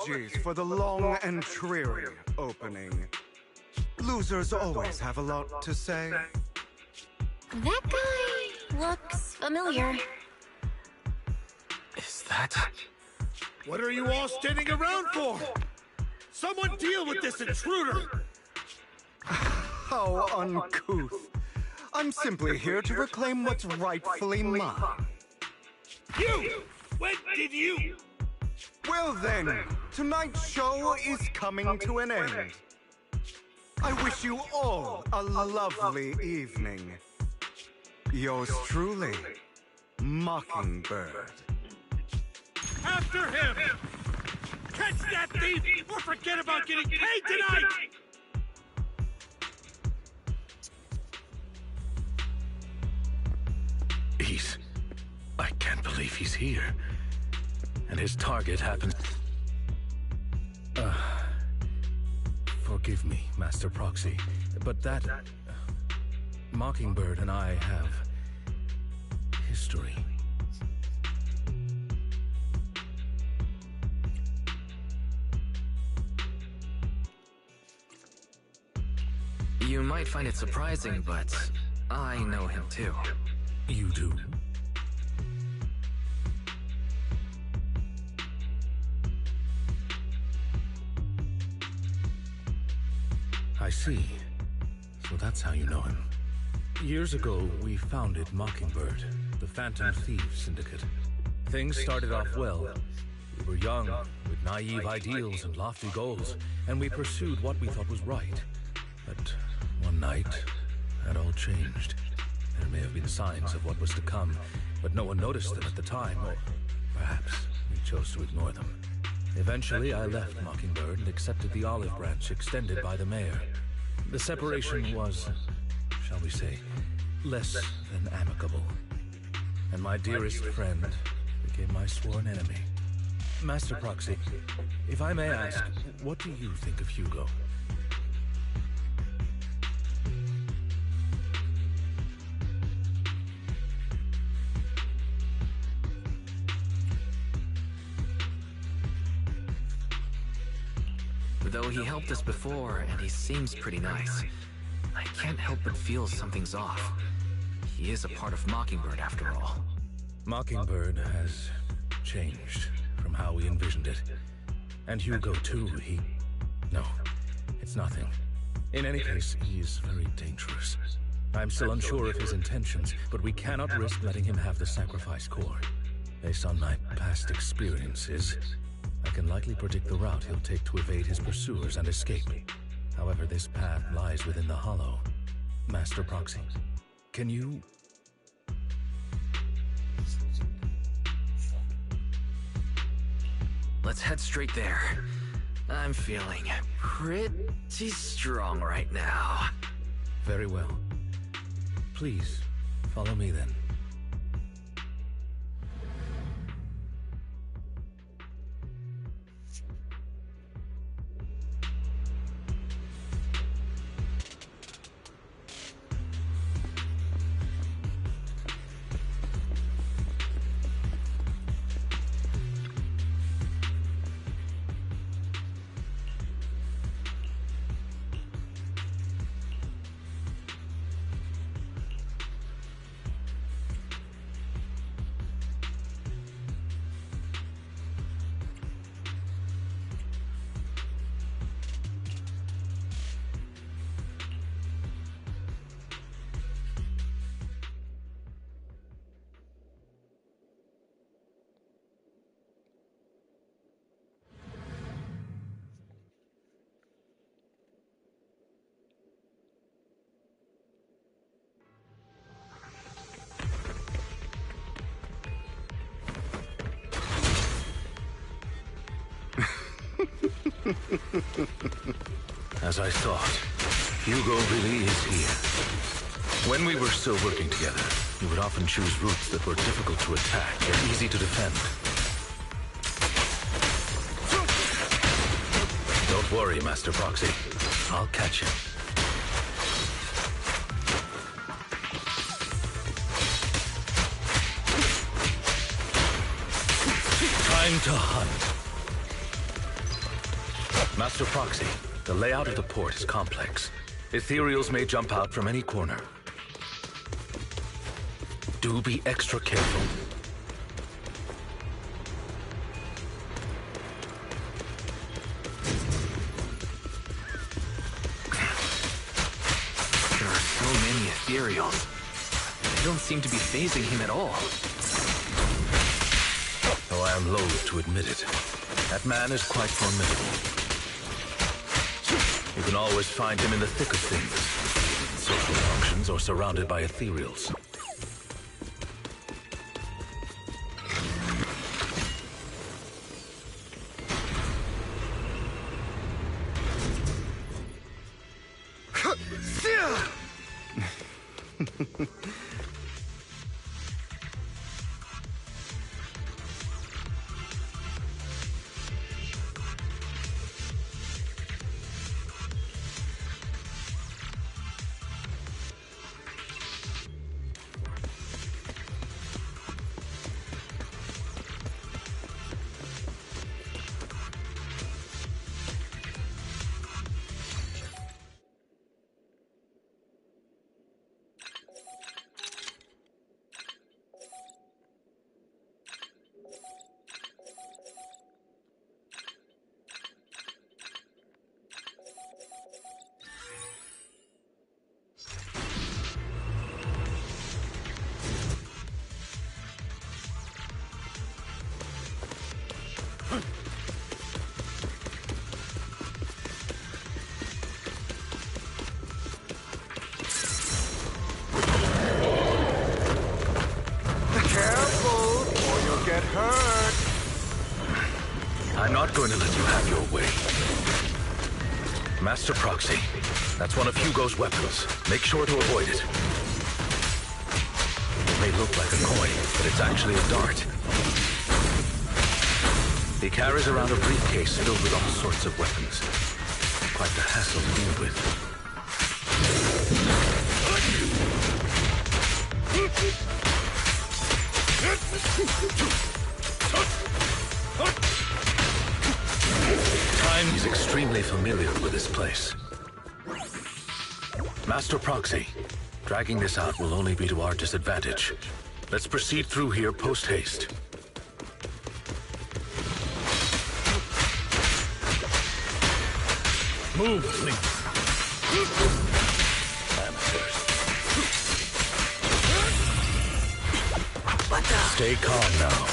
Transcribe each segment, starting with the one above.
Apologies for the long and dreary opening. Losers always have a lot to say. That guy looks familiar. Is that... What are you all standing around for? Someone deal with this intruder! How uncouth. I'm simply here to reclaim what's rightfully mine. You! When did you? Well then, tonight's show is coming to an end. I wish you all a lovely evening. Yours truly, Mockingbird. After him! Catch that thief or forget about getting paid tonight! I can't believe he's here. And his target happens... Forgive me, Master Proxy, but that... Mockingbird and I have... history. You might find it surprising, but I know him too. You do? I see. So that's how you know him. Years ago, we founded Mockingbird, the Phantom Thieves Syndicate. Things started off well. We were young, with naive ideals and lofty goals, and we pursued what we thought was right. But one night, that all changed. There may have been signs of what was to come, but no one noticed them at the time, or perhaps we chose to ignore them. Eventually, I left Mockingbird and accepted the olive branch extended by the mayor. The separation was, shall we say, less than amicable. And my dearest friend became my sworn enemy. Master Proxy, if I may ask, what do you think of Hugo? Though he helped us before, and he seems pretty nice, I can't help but feel something's off. He is a part of Mockingbird after all. Mockingbird has changed from how we envisioned it. And Hugo too, No, it's nothing. In any case, he is very dangerous. I'm still unsure of his intentions, but we cannot risk letting him have the sacrifice core. Based on my past experiences, I can likely predict the route he'll take to evade his pursuers and escape. However, this path lies within the Hollow. Master Proxy, can you... Let's head straight there. I'm feeling pretty strong right now. Very well. Please, follow me then. As I thought, Hugo really is here. When we were still working together, we would often choose routes that were difficult to attack yet easy to defend. Don't worry, Master Proxy. I'll catch him. Time to hunt. Master Proxy, the layout of the port is complex. Ethereals may jump out from any corner. Do be extra careful. There are so many ethereals. They don't seem to be phasing him at all. Though I am loath to admit it, that man is quite formidable. You can always find him in the thick of things. Social functions or surrounded by ethereals. I'm not going to let you have your way. Master Proxy, that's one of Hugo's weapons. Make sure to avoid it. It may look like a coin, but it's actually a dart. He carries around a briefcase filled with all sorts of weapons. Quite the hassle to deal with. He's extremely familiar with this place. Master Proxy, dragging this out will only be to our disadvantage. Let's proceed through here post-haste. Move, please. Amateurs. Stay calm now.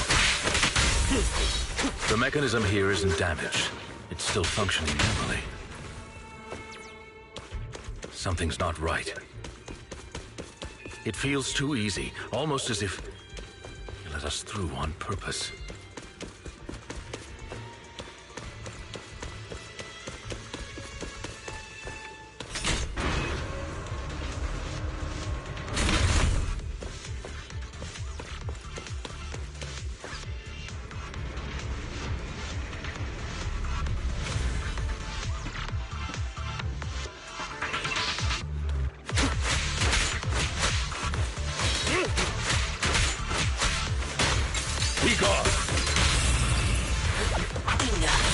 The mechanism here isn't damaged. It's still functioning normally. Something's not right. It feels too easy, almost as if you let us through on purpose.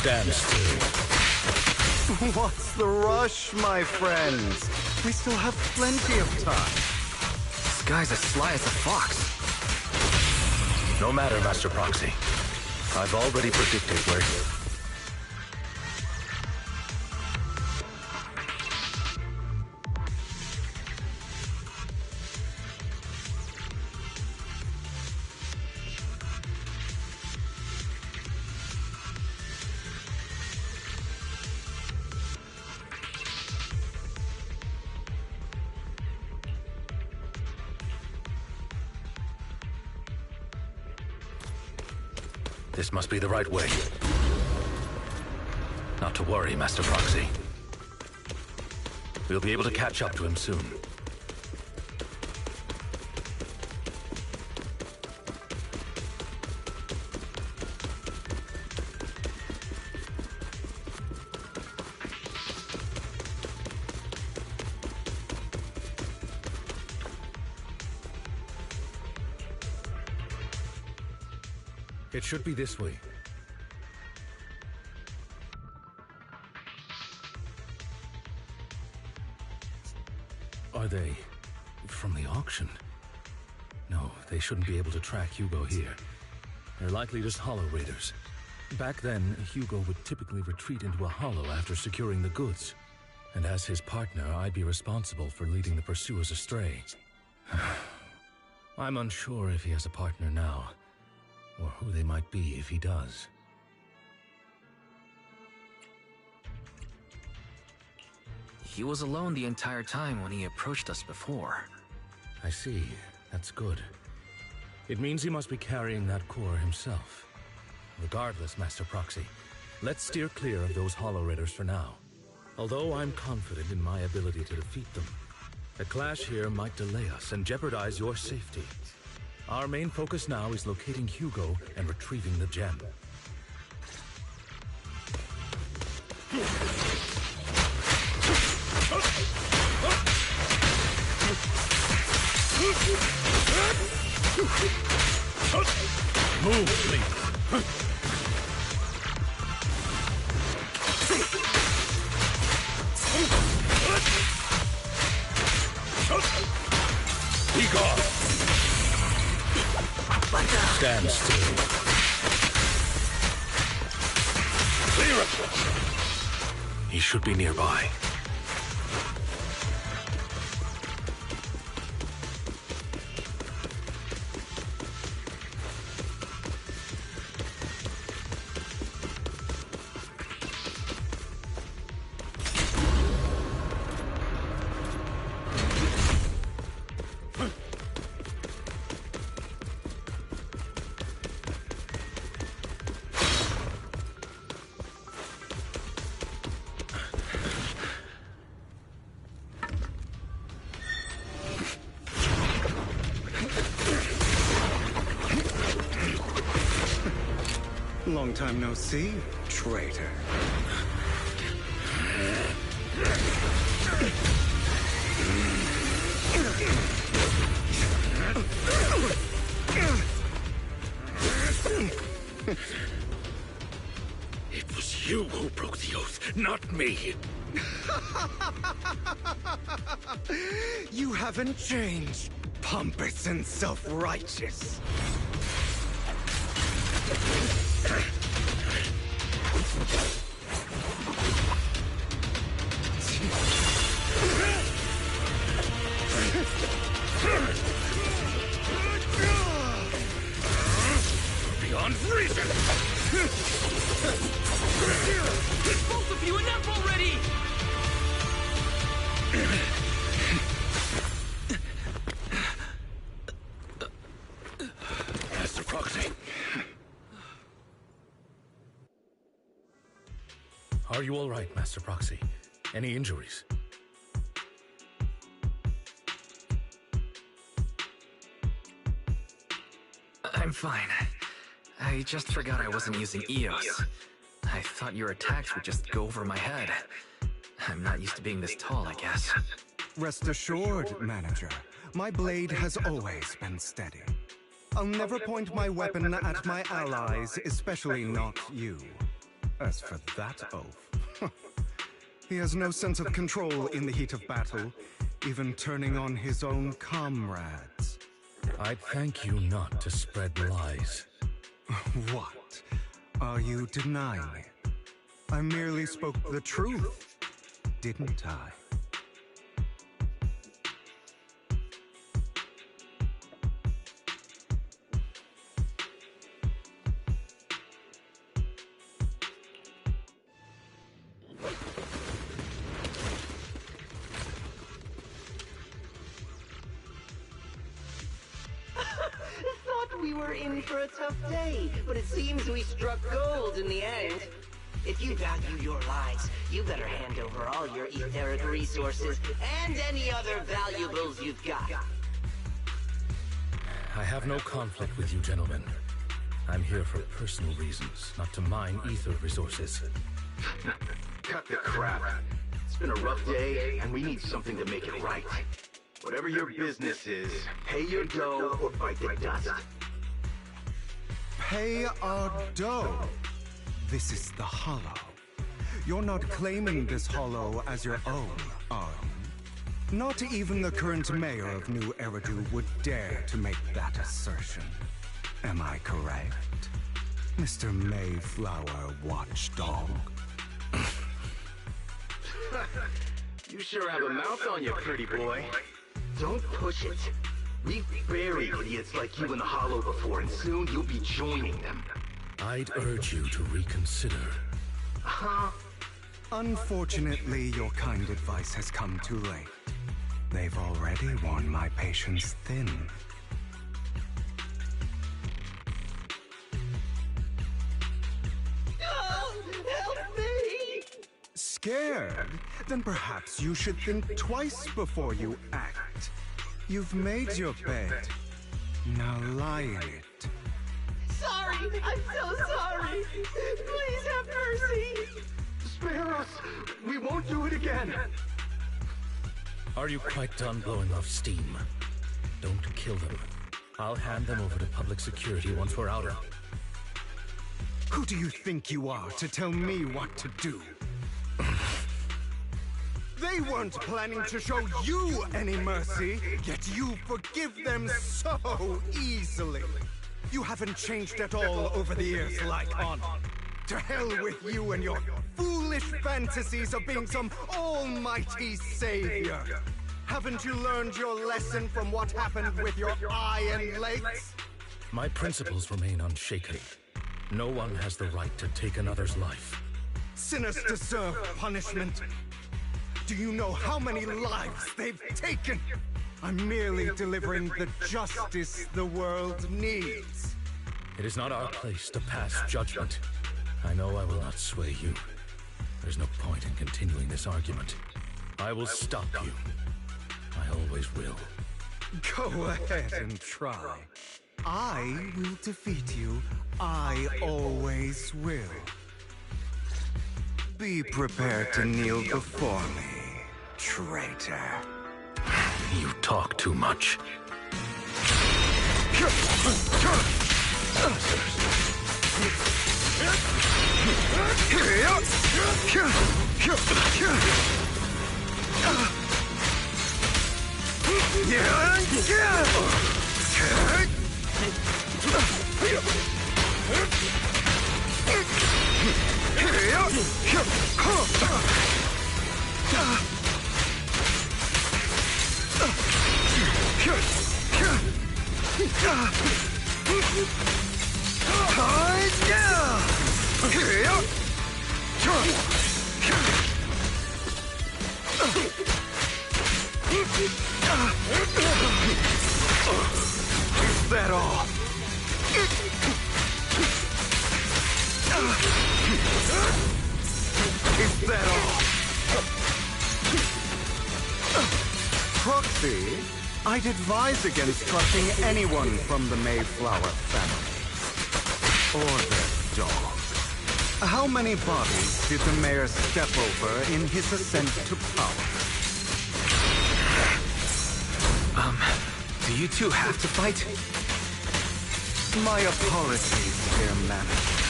Stand still. What's the rush, my friends? We still have plenty of time. This guy's as sly as a fox. No matter, Master Proxy. I've already predicted where... This must be the right way. Not to worry, Master Proxy. We'll be able to catch up to him soon. It should be this way. Are they from the auction? No, they shouldn't be able to track Hugo here. They're likely just hollow raiders. Back then, Hugo would typically retreat into a hollow after securing the goods. And as his partner, I'd be responsible for leading the pursuers astray. I'm unsure if he has a partner now, or who they might be if he does. He was alone the entire time when he approached us before. I see. That's good. It means he must be carrying that core himself. Regardless, Master Proxy, let's steer clear of those Hollow Raiders for now. Although I'm confident in my ability to defeat them, a clash here might delay us and jeopardize your safety. Our main focus now is locating Hugo and retrieving the gem. Move, please. Be gone. Stand still. Clear it. He should be nearby. Long time no see, traitor. It was you who broke the oath, not me. You haven't changed, pompous and self-righteous. Beyond reason! Both of you, enough already! Master Proxy. Are you all right, Master Proxy? Any injuries? I'm fine. I just forgot I wasn't using EOS. I thought your attacks would just go over my head. I'm not used to being this tall, I guess. Rest assured, Manager, my blade has always been steady. I'll never point my weapon at my allies, especially not you. As for that oaf, he has no sense of control in the heat of battle, even turning on his own comrades. I'd thank you not to spread lies. What? Are you denying it? I merely spoke the truth, didn't I? Thought we were in for a tough day, but it seems we struck gold in the end. If you value your lives, you better hand over all your etheric resources and any other valuables you've got. I have no conflict with you, gentlemen. I'm here for personal reasons, not to mine ether resources. Cut the crap. It's been a rough day, and we need something to make it right. Whatever your business is, pay your dough or bite the dust. Pay our dough. This is the Hollow. You're not claiming this Hollow as your own, are you? Not even the current mayor of New Eridu would dare to make that assertion. Am I correct, Mr. Mayflower Watchdog? You sure have a mouth on you, pretty boy. Don't push it. We've buried idiots like you in the Hollow before, and soon you'll be joining them. I'd urge you to reconsider. Huh? Unfortunately, your kind advice has come too late. They've already worn my patience thin. Help me! Scared? Then perhaps you should think twice before you act. You've made your bed. Now lie in it. Sorry! I'm so sorry! Please have mercy! Spare us! We won't do it again! Are you quite done blowing off steam? Don't kill them. I'll hand them over to public security once we're out of. Who do you think you are to tell me what to do? They weren't planning to show you any mercy, yet you forgive them so easily. You haven't changed at all over the years, Lycon. To hell with you and your foolish fantasies of being some almighty savior. Haven't you learned your lesson from what happened with your eye and legs? My principles remain unshaken. No one has the right to take another's life. Sinners deserve punishment. Do you know how many lives they've taken? I'm merely delivering the justice the world needs. It is not our place to pass judgment. I know I will not sway you. There's no point in continuing this argument. I will stop you. I always will. Go ahead and try. I will defeat you. I always will. Be prepared to kneel before me, traitor. You talk too much. Is that all? Is that all? Proxy, I'd advise against trusting anyone from the Mayflower family. Or their dog. How many bodies did the mayor step over in his ascent to power? Do you two have to fight? My apologies, dear manager.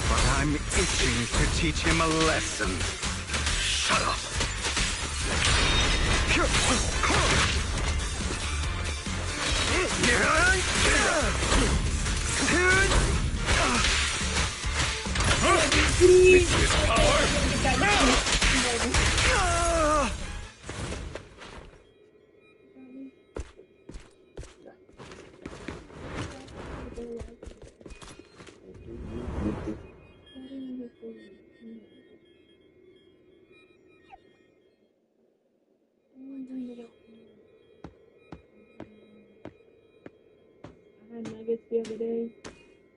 But I'm itching to teach him a lesson. Shut up! I had nuggets the other day.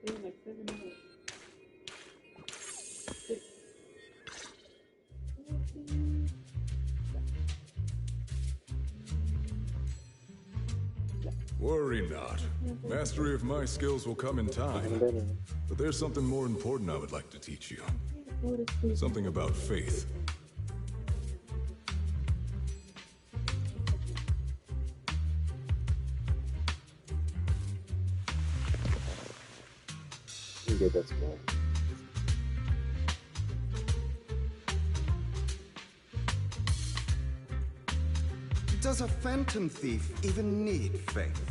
They were like $7. Worry not. Mastery of my skills will come in time. But there's something more important I would like to teach you. Something about faith. Get that small. Does a phantom thief even need faith?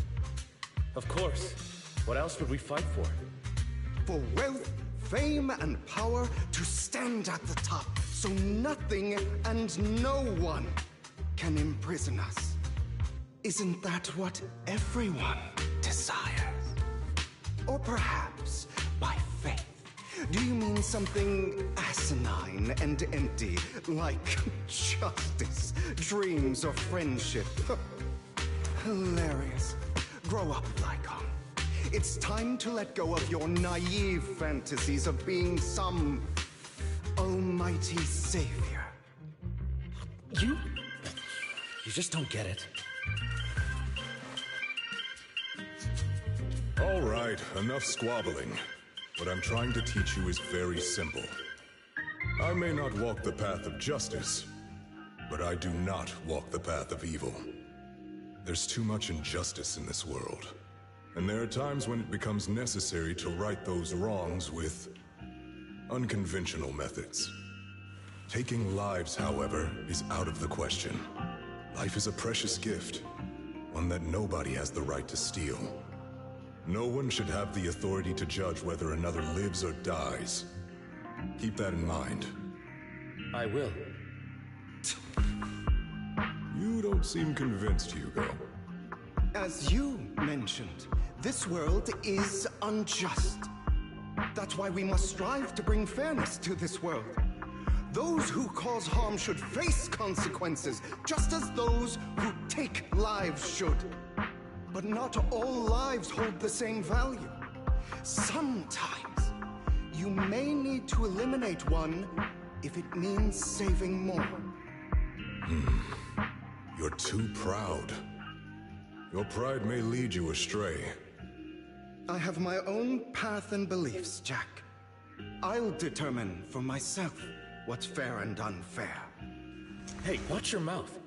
Of course. What else would we fight for? For wealth, fame, and power to stand at the top, so nothing and no one can imprison us. Isn't that what everyone desires? Or perhaps by faith, do you mean something asinine and empty, like justice, dreams, or friendship? Hilarious. Grow up, Lycon. It's time to let go of your naive fantasies of being some almighty savior. You just don't get it. All right, enough squabbling. What I'm trying to teach you is very simple. I may not walk the path of justice, but I do not walk the path of evil. There's too much injustice in this world, and there are times when it becomes necessary to right those wrongs with unconventional methods. Taking lives, however, is out of the question. Life is a precious gift, one that nobody has the right to steal. No one should have the authority to judge whether another lives or dies. Keep that in mind. I will. You don't seem convinced, Hugo. As you mentioned, this world is unjust. That's why we must strive to bring fairness to this world. Those who cause harm should face consequences, just as those who take lives should. But not all lives hold the same value. Sometimes, you may need to eliminate one if it means saving more. You're too proud. Your pride may lead you astray. I have my own path and beliefs, Jack. I'll determine for myself what's fair and unfair. Hey, watch your mouth.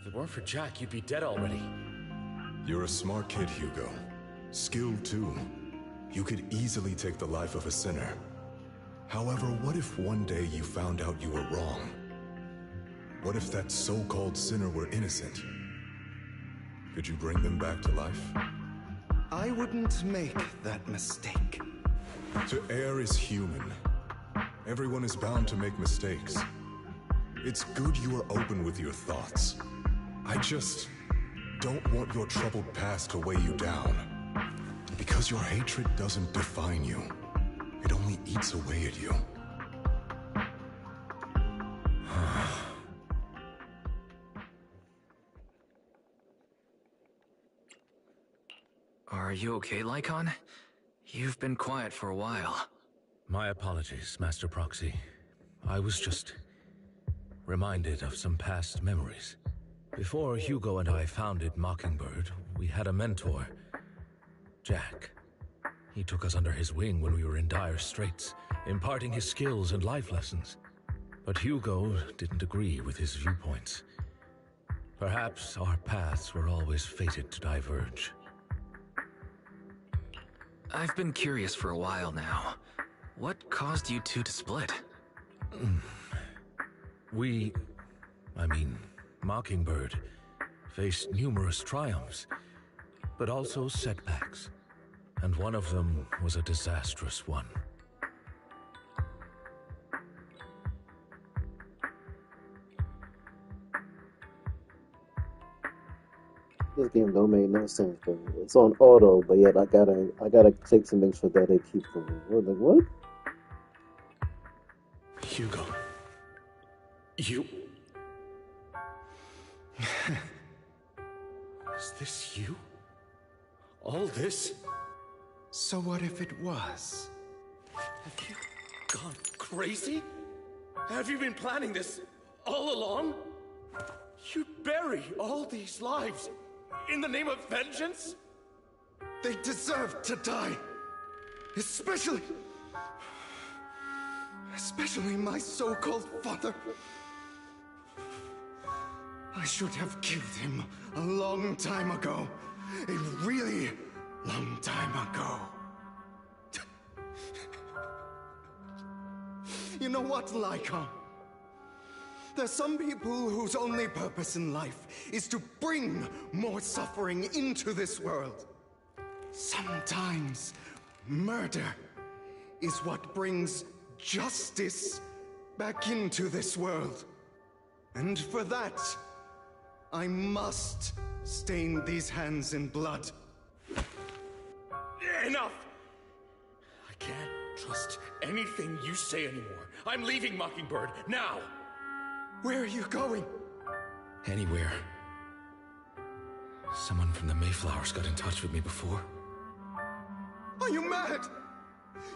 If it weren't for Jack, you'd be dead already. You're a smart kid, Hugo. Skilled too. You could easily take the life of a sinner. However, what if one day you found out you were wrong? What if that so-called sinner were innocent? Could you bring them back to life? I wouldn't make that mistake. To err is human. Everyone is bound to make mistakes. It's good you are open with your thoughts. I just don't want your troubled past to weigh you down. Because your hatred doesn't define you. It only eats away at you. Are you okay, Lycon? You've been quiet for a while. My apologies, Master Proxy. I was just reminded of some past memories. Before Hugo and I founded Mockingbird, we had a mentor, Jack. He took us under his wing when we were in dire straits, imparting his skills and life lessons. But Hugo didn't agree with his viewpoints. Perhaps our paths were always fated to diverge. I've been curious for a while now. What caused you two to split? Mockingbird faced numerous triumphs, but also setbacks. And one of them was a disastrous one. This game don't make no sense, bro. It's on auto, but yet I gotta click to make sure that it keeps going. What? Hugo. You... Is this you? All this? So what if it was? Have you gone crazy? Have you been planning this all along? You'd bury all these lives in the name of vengeance? They deserve to die. Especially my so-called father. I should have killed him a long time ago. A really long time ago. You know what, Lycon? There's some people whose only purpose in life is to bring more suffering into this world. Sometimes murder is what brings justice back into this world. And for that, I must stain these hands in blood. Enough! I can't trust anything you say anymore. I'm leaving Mockingbird, now! Where are you going? Anywhere. Someone from the Mayflowers got in touch with me before. Are you mad?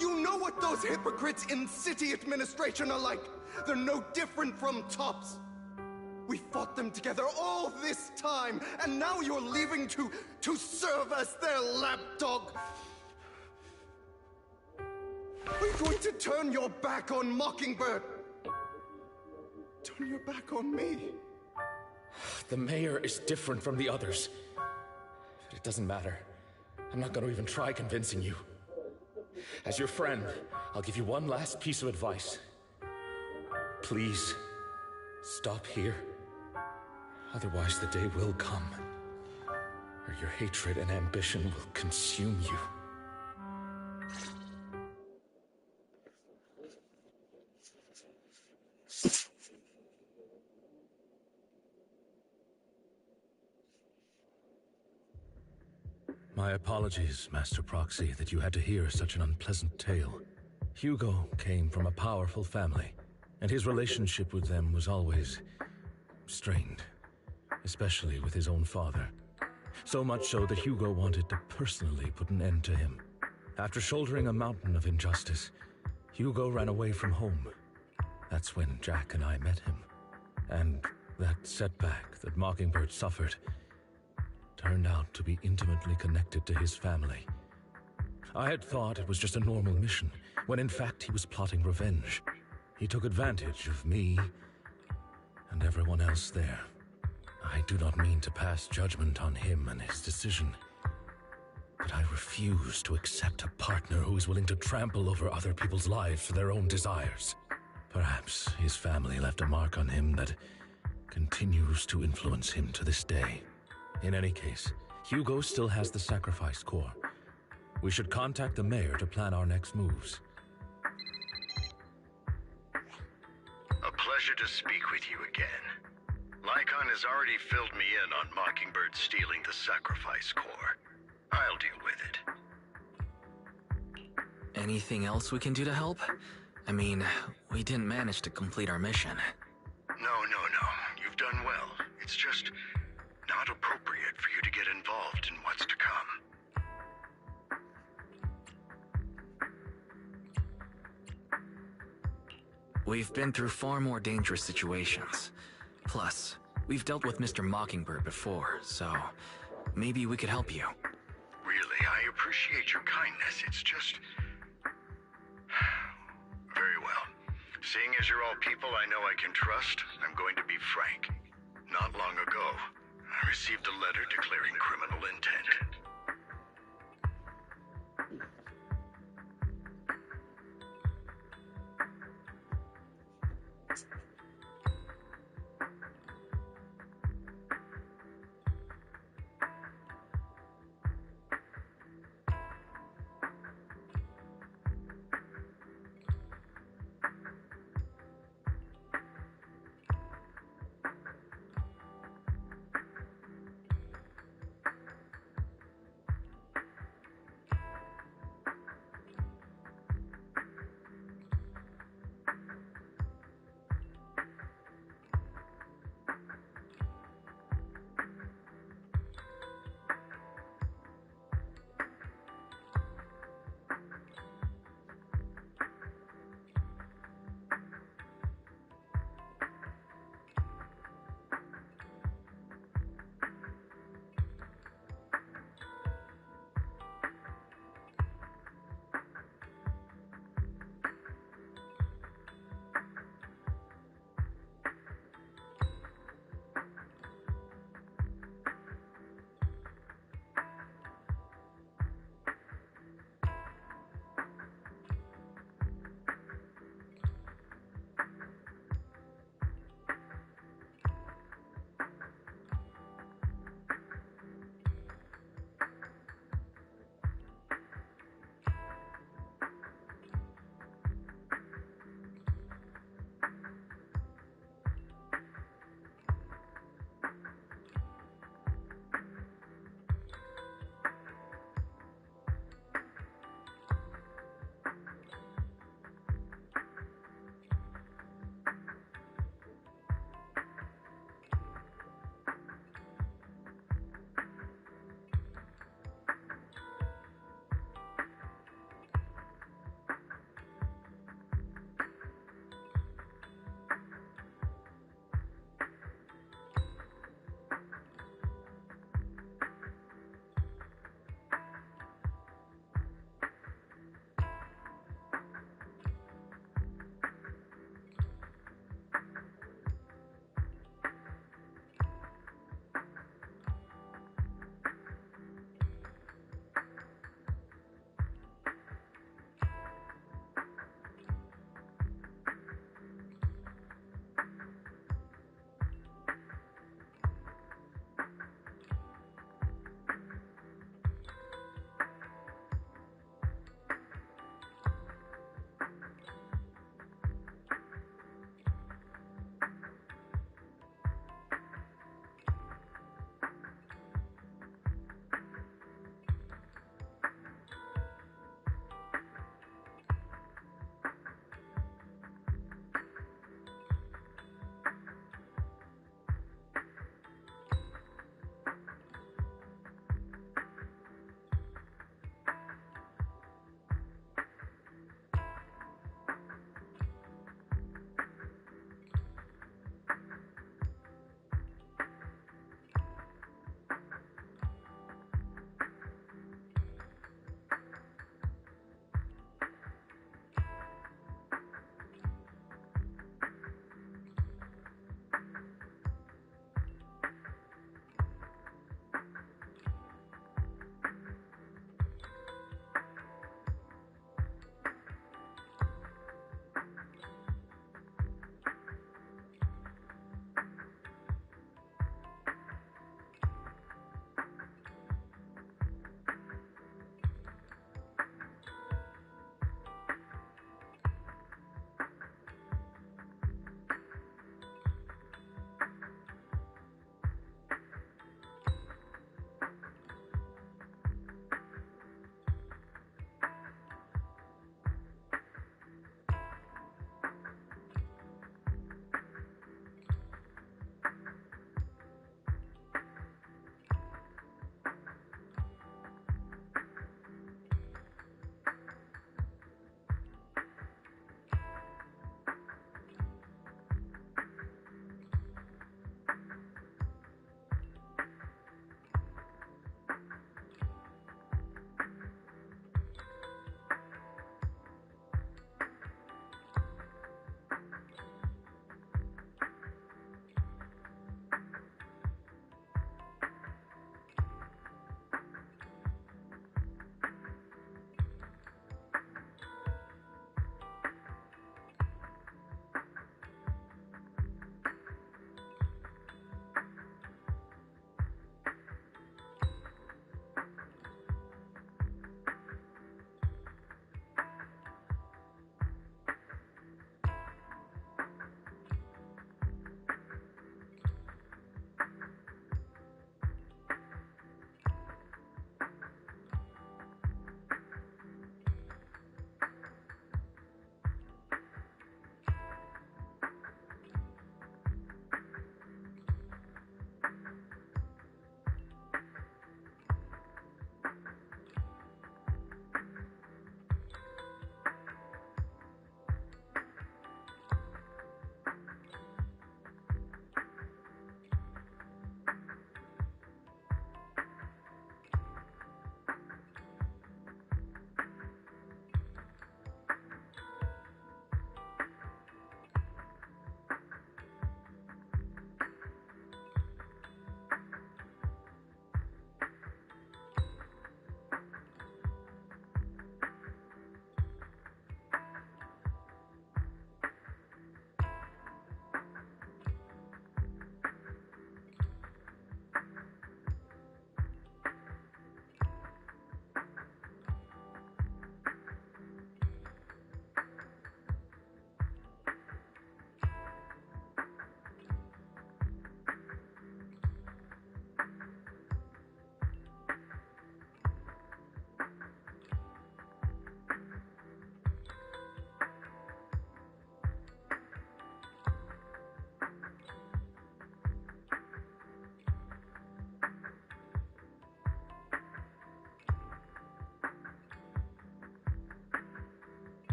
You know what those hypocrites in city administration are like. They're no different from tops. We fought them together all this time, and now you're leaving to serve as their lapdog. Are you going to turn your back on Mockingbird? Turn your back on me? The mayor is different from the others. But it doesn't matter. I'm not going to even try convincing you. As your friend, I'll give you one last piece of advice. Please, stop here. Otherwise, the day will come where your hatred and ambition will consume you. My apologies, Master Proxy, that you had to hear such an unpleasant tale. Hugo came from a powerful family, and his relationship with them was always strained, especially with his own father. So much so that Hugo wanted to personally put an end to him. After shouldering a mountain of injustice, Hugo ran away from home. That's when Jack and I met him. And that setback that Mockingbird suffered turned out to be intimately connected to his family. I had thought it was just a normal mission, when in fact he was plotting revenge. He took advantage of me and everyone else there. I do not mean to pass judgment on him and his decision, but I refuse to accept a partner who is willing to trample over other people's lives for their own desires. Perhaps his family left a mark on him that continues to influence him to this day. In any case, Hugo still has the sacrifice core. We should contact the mayor to plan our next moves. A pleasure to speak with you again. Lycon has already filled me in on Mockingbird stealing the sacrifice core. I'll deal with it. Anything else we can do to help? I mean, we didn't manage to complete our mission. No. You've done well. It's just not appropriate for you to get involved in what's to come. We've been through far more dangerous situations. Plus, we've dealt with Mr. Mockingbird before, so maybe we could help you. Really, I appreciate your kindness. It's just... Very well. Seeing as you're all people I know I can trust, I'm going to be frank. Not long ago, I received a letter declaring criminal intent.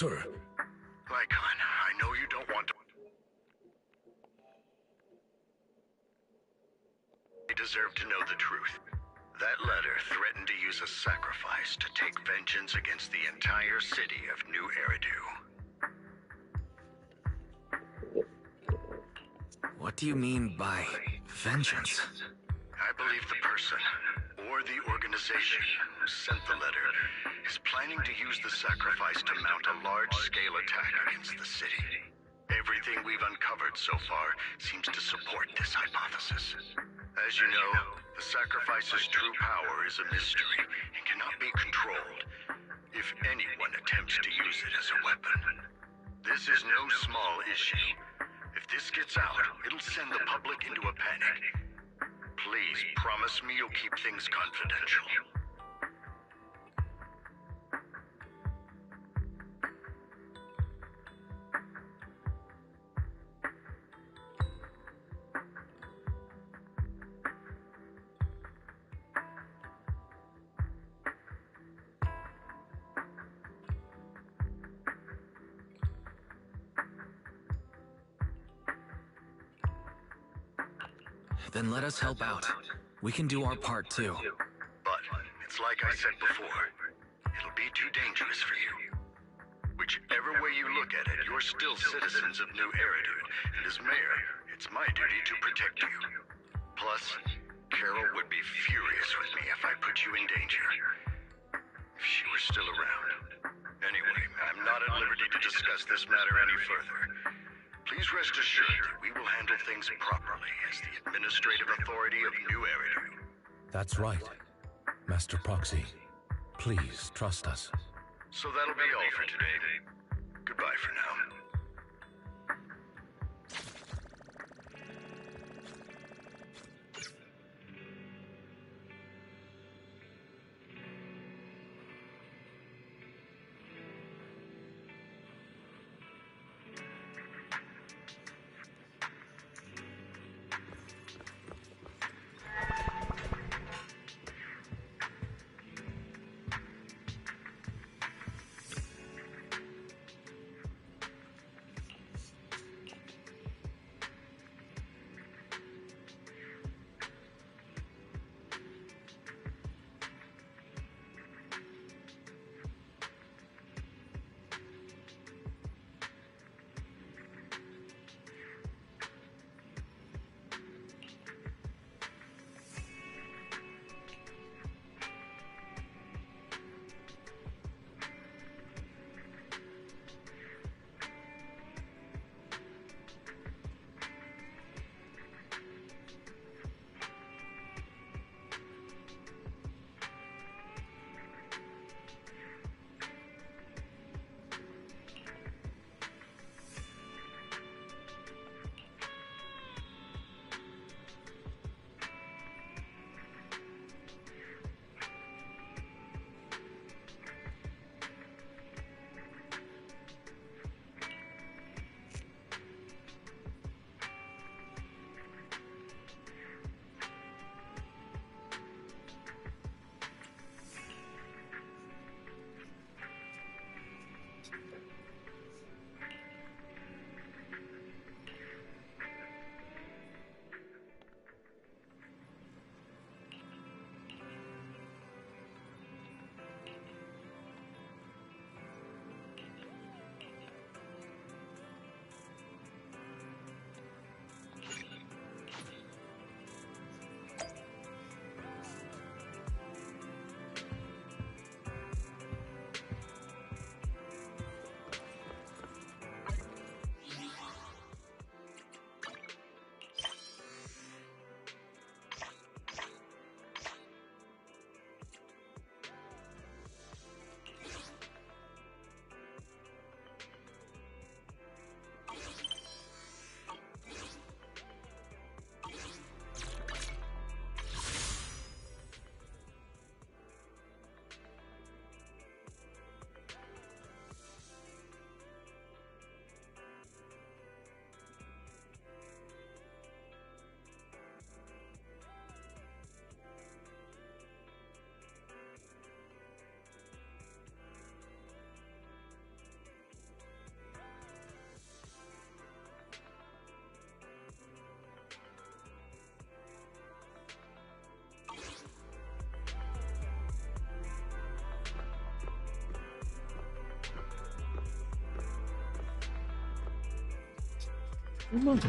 sir. Lycon, I know you don't want to... You deserve to know the truth. That letter threatened to use a sacrifice to take vengeance against the entire city of New Eridu. What do you mean by vengeance? I believe the person, or the organization, who sent the letter is planning to use the sacrifice to mount a large-scale attack against the city. Everything we've uncovered so far seems to support this hypothesis. As you know, the sacrifice's true power is a mystery and cannot be controlled if anyone attempts to use it as a weapon. This is no small issue. If this gets out, it'll send the public into a panic. Please promise me you'll keep things confidential. Then let us help out. We can do our part too. But, it's like I said before, it'll be too dangerous for you. Whichever way you look at it, you're still citizens of New Eridu, and as mayor, it's my duty to protect you. Plus, Carol would be furious with me if I put you in danger. If she were still around. Anyway, I'm not at liberty to discuss this matter any further. Please rest assured that we will handle things properly as the administrative authority of New Eridu. That's right. Master Proxy, please trust us. So that'll be all for today. Goodbye for now. Come on.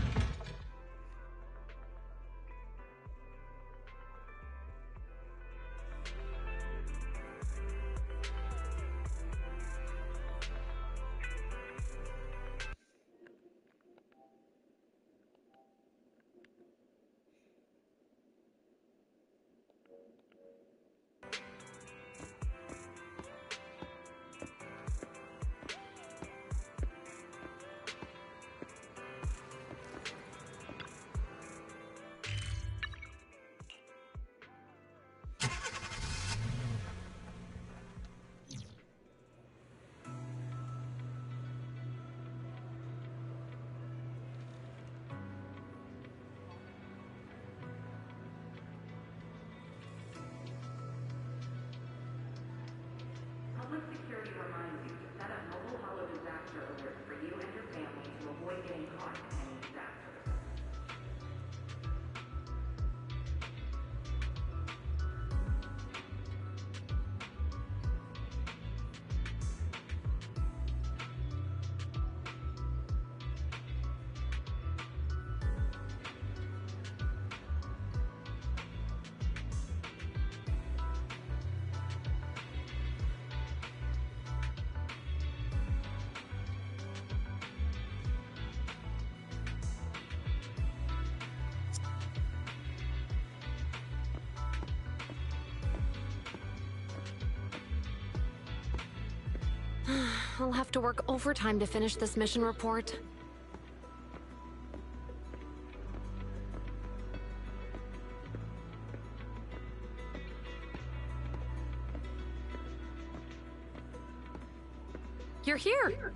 Public security reminds you to set up mobile hollow disaster alerts for you and your family to avoid getting caught in any disasters. I'll have to work overtime to finish this mission report. You're here!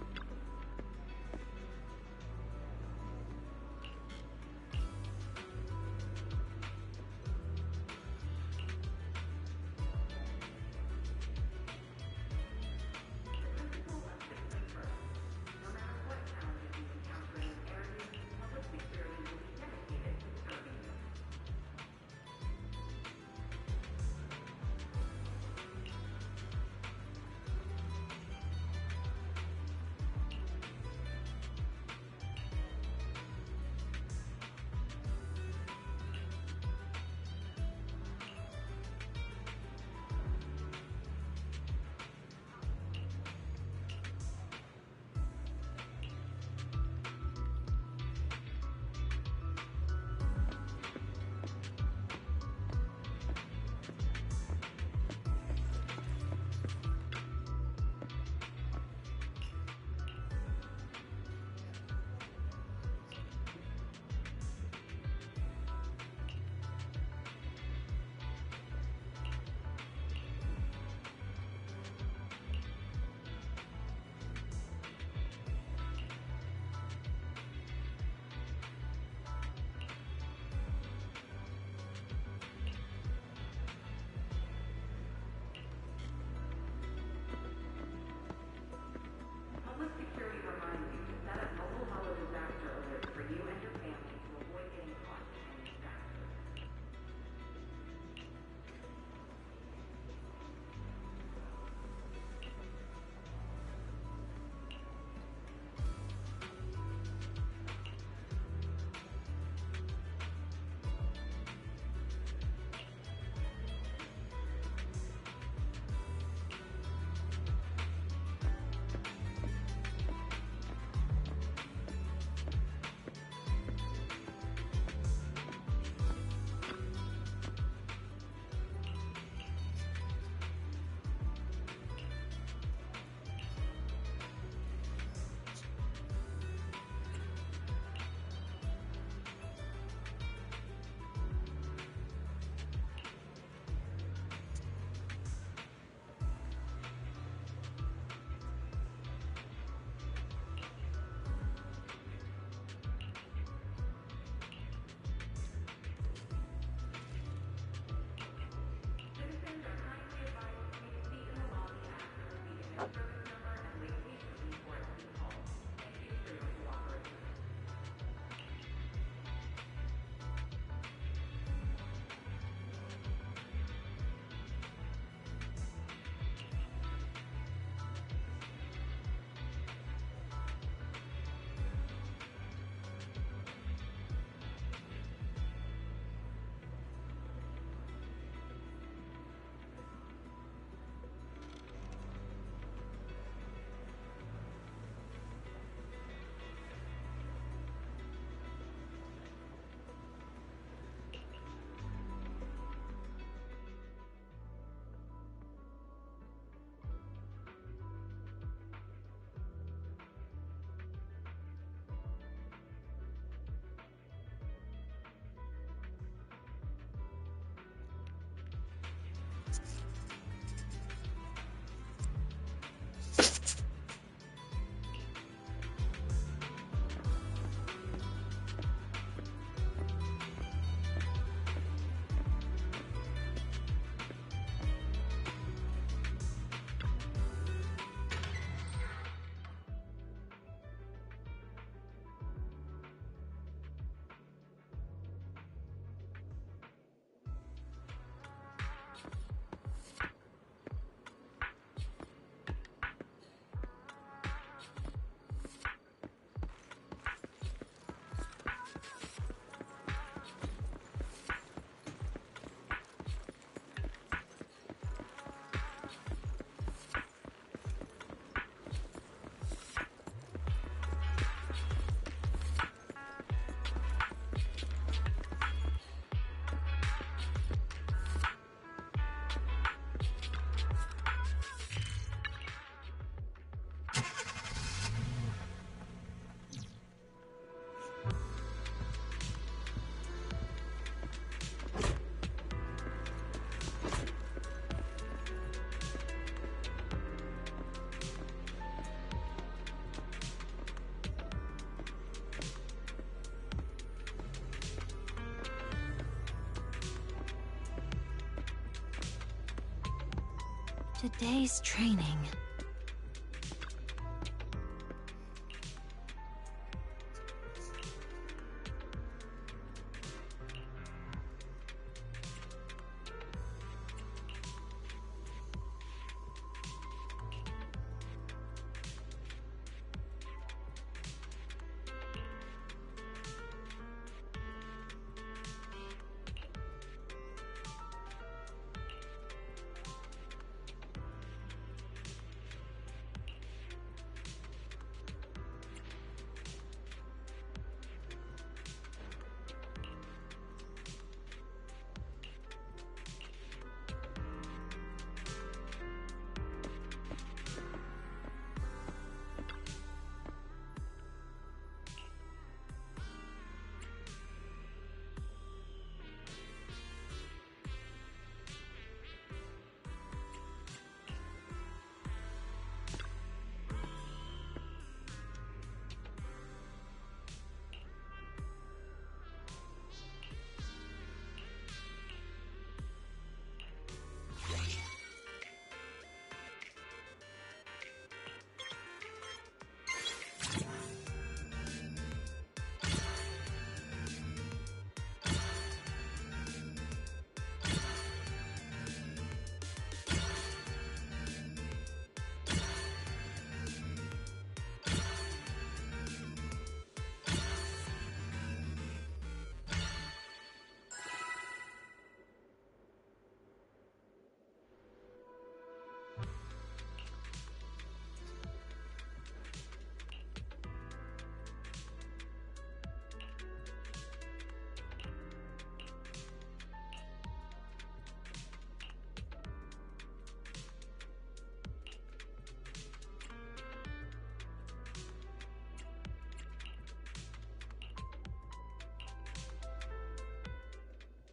Today's training.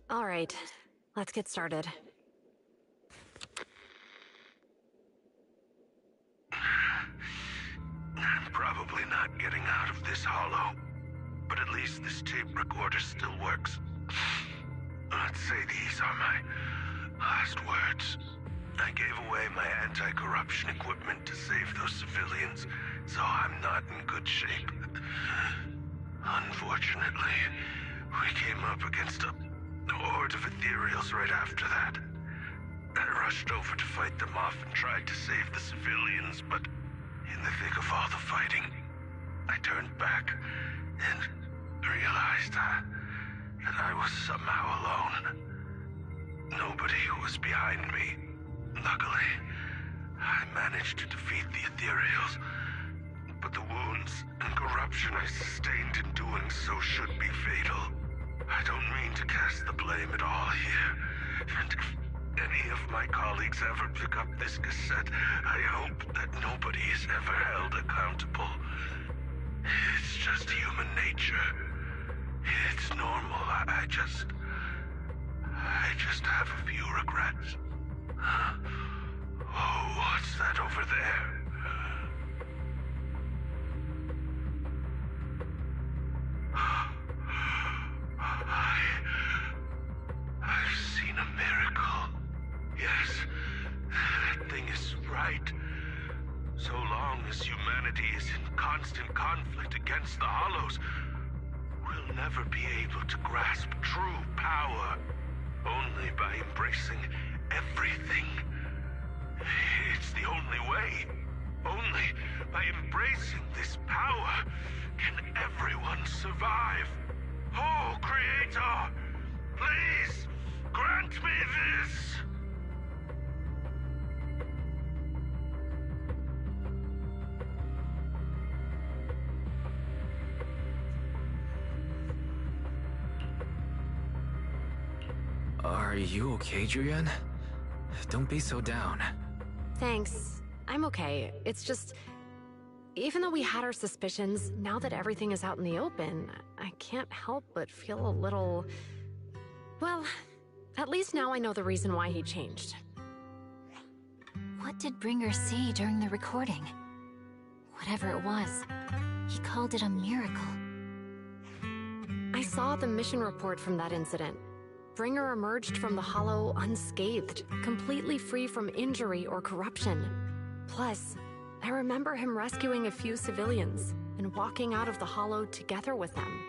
All right, let's get started. I'm probably not getting out of this hollow, but at least this tape recorder still works. Let's say these are my last words. I gave away my anti-corruption equipment to save those civilians, so I'm not in good shape. Unfortunately, we came up against a horde of ethereals right after that. I rushed over to fight them off and tried to save the civilians, but in the thick of all the fighting, I turned back and realized that I was somehow alone. Nobody was behind me. Luckily, I managed to defeat the ethereals, but the wounds and corruption I sustained in doing so should be fatal. I don't mean to cast the blame at all here, and if any of my colleagues ever pick up this cassette, I hope that nobody is ever held accountable. It's just human nature. It's normal. I just have a few regrets. Oh, what's that over there? I've seen a miracle. Yes, that thing is right. So long as humanity is in constant conflict against the Hollows, we'll never be able to grasp true power. Only by embracing everything. It's the only way. Only by embracing this power can everyone survive. Oh, Creator, please grant me this. Are you okay, Julian? Don't be so down. Thanks. I'm okay. It's just... even though we had our suspicions, now that everything is out in the open, I can't help but feel a little... well, at least now I know the reason why he changed. What did Bringer say during the recording? Whatever it was, he called it a miracle. I saw the mission report from that incident. Bringer emerged from the Hollow unscathed, completely free from injury or corruption. Plus, I remember him rescuing a few civilians and walking out of the Hollow together with them.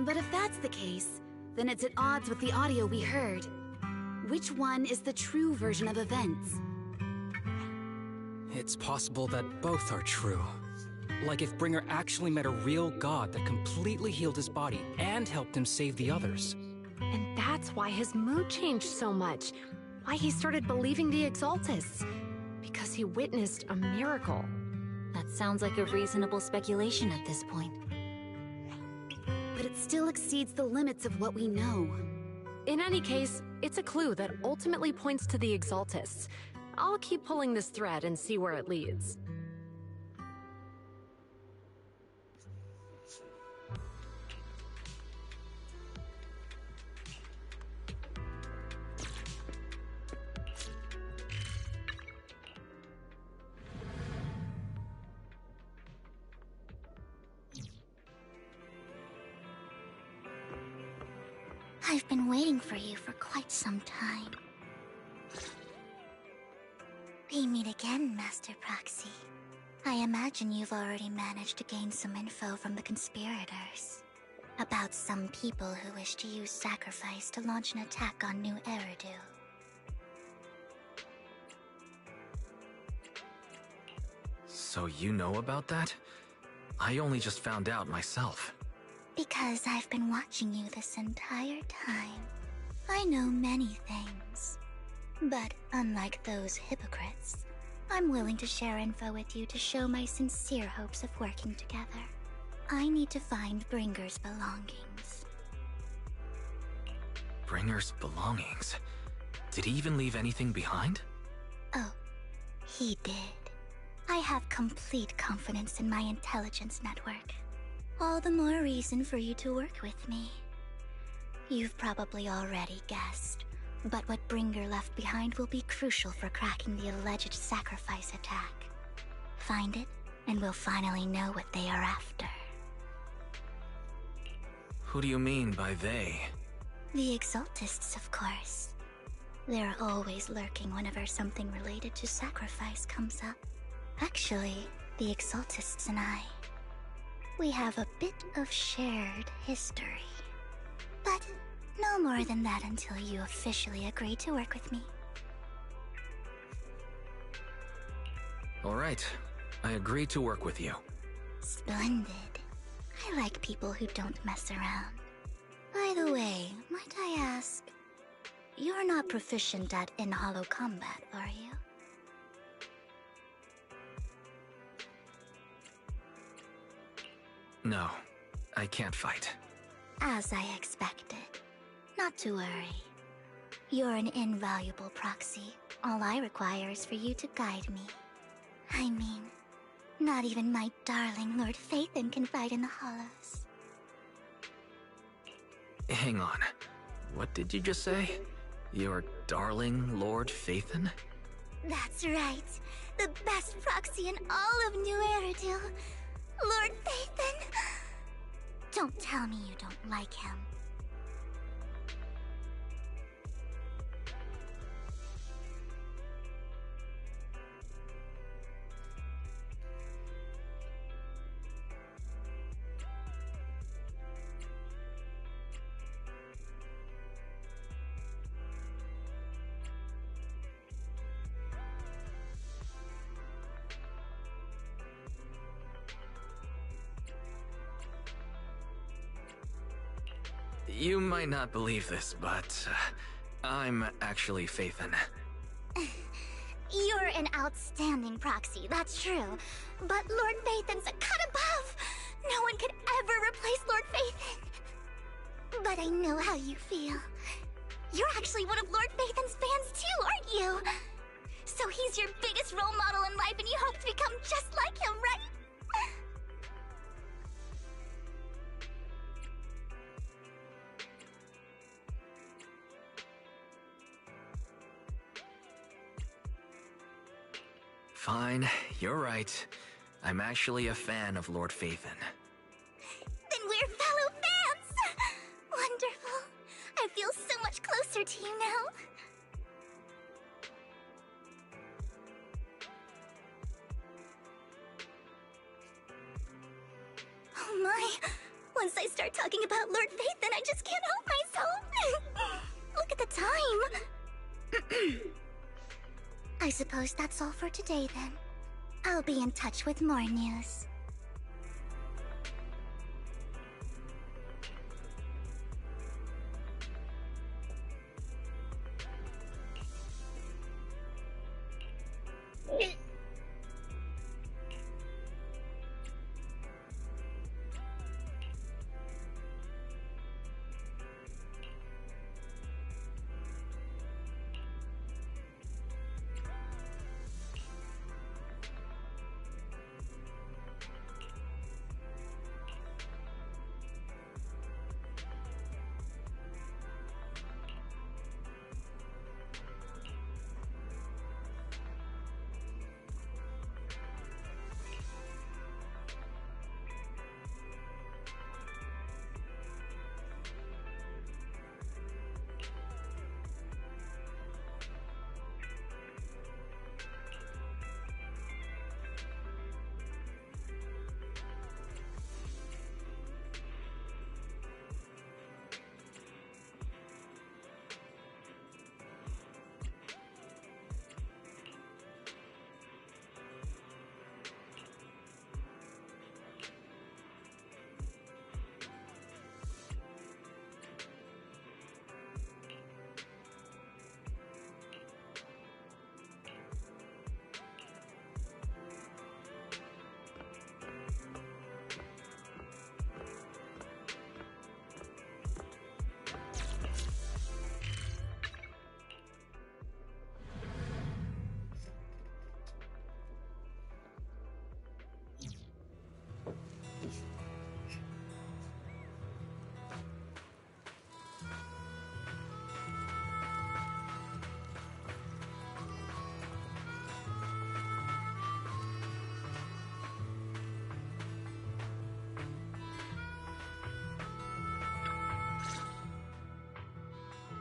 But if that's the case, then it's at odds with the audio we heard. Which one is the true version of events? It's possible that both are true. Like if Bringer actually met a real god that completely healed his body and helped him save the others. And that's why his mood changed so much. Why he started believing the Exaltists. Because he witnessed a miracle. That sounds like a reasonable speculation at this point. But it still exceeds the limits of what we know. In any case, it's a clue that ultimately points to the Exaltists. I'll keep pulling this thread and see where it leads. I've been waiting for you for quite some time. We meet again, Master Proxy. I imagine you've already managed to gain some info from the conspirators. About some people who wish to use sacrifice to launch an attack on New Eridu. So you know about that? I only just found out myself. Because I've been watching you this entire time. I know many things. But unlike those hypocrites, I'm willing to share info with you to show my sincere hopes of working together. I need to find Bringer's belongings. Bringer's belongings? Did he even leave anything behind? Oh, he did. I have complete confidence in my intelligence network. All the more reason for you to work with me. You've probably already guessed, but what Bringer left behind will be crucial for cracking the alleged sacrifice attack. Find it, and we'll finally know what they are after. Who do you mean by they? The Exaltists, of course. They're always lurking whenever something related to sacrifice comes up. Actually, the Exaltists and I, we have a bit of shared history. But no more than that until you officially agree to work with me. All right, I agree to work with you. Splendid. I like people who don't mess around. By the way, might I ask, you're not proficient at in-hollow combat, are you? No, I can't fight. As I expected. Not to worry. You're an invaluable proxy. All I require is for you to guide me. I mean, not even my darling Lord Phaethon can fight in the Hollows. Hang on. What did you just say? Your darling Lord Phaethon? That's right. The best proxy in all of New Eridu. Lord Phaethon! Don't tell me you don't like him. You might not believe this, but I'm actually Phaethon. You're an outstanding proxy, that's true. But Lord Phaethon's a cut above. No one could ever replace Lord Phaethon. But I know how you feel. You're actually one of Lord Phaethon's fans too, aren't you? So he's your biggest role model in life and you hope to become just like him, right? Fine, you're right. I'm actually a fan of Lord Phaethon. Then we're fellow fans! Wonderful. closer to you now. Oh my! Once I start talking about Lord Faith, then I just can't help myself! Look at the time! I suppose that's all for today then. I'll be in touch with more news.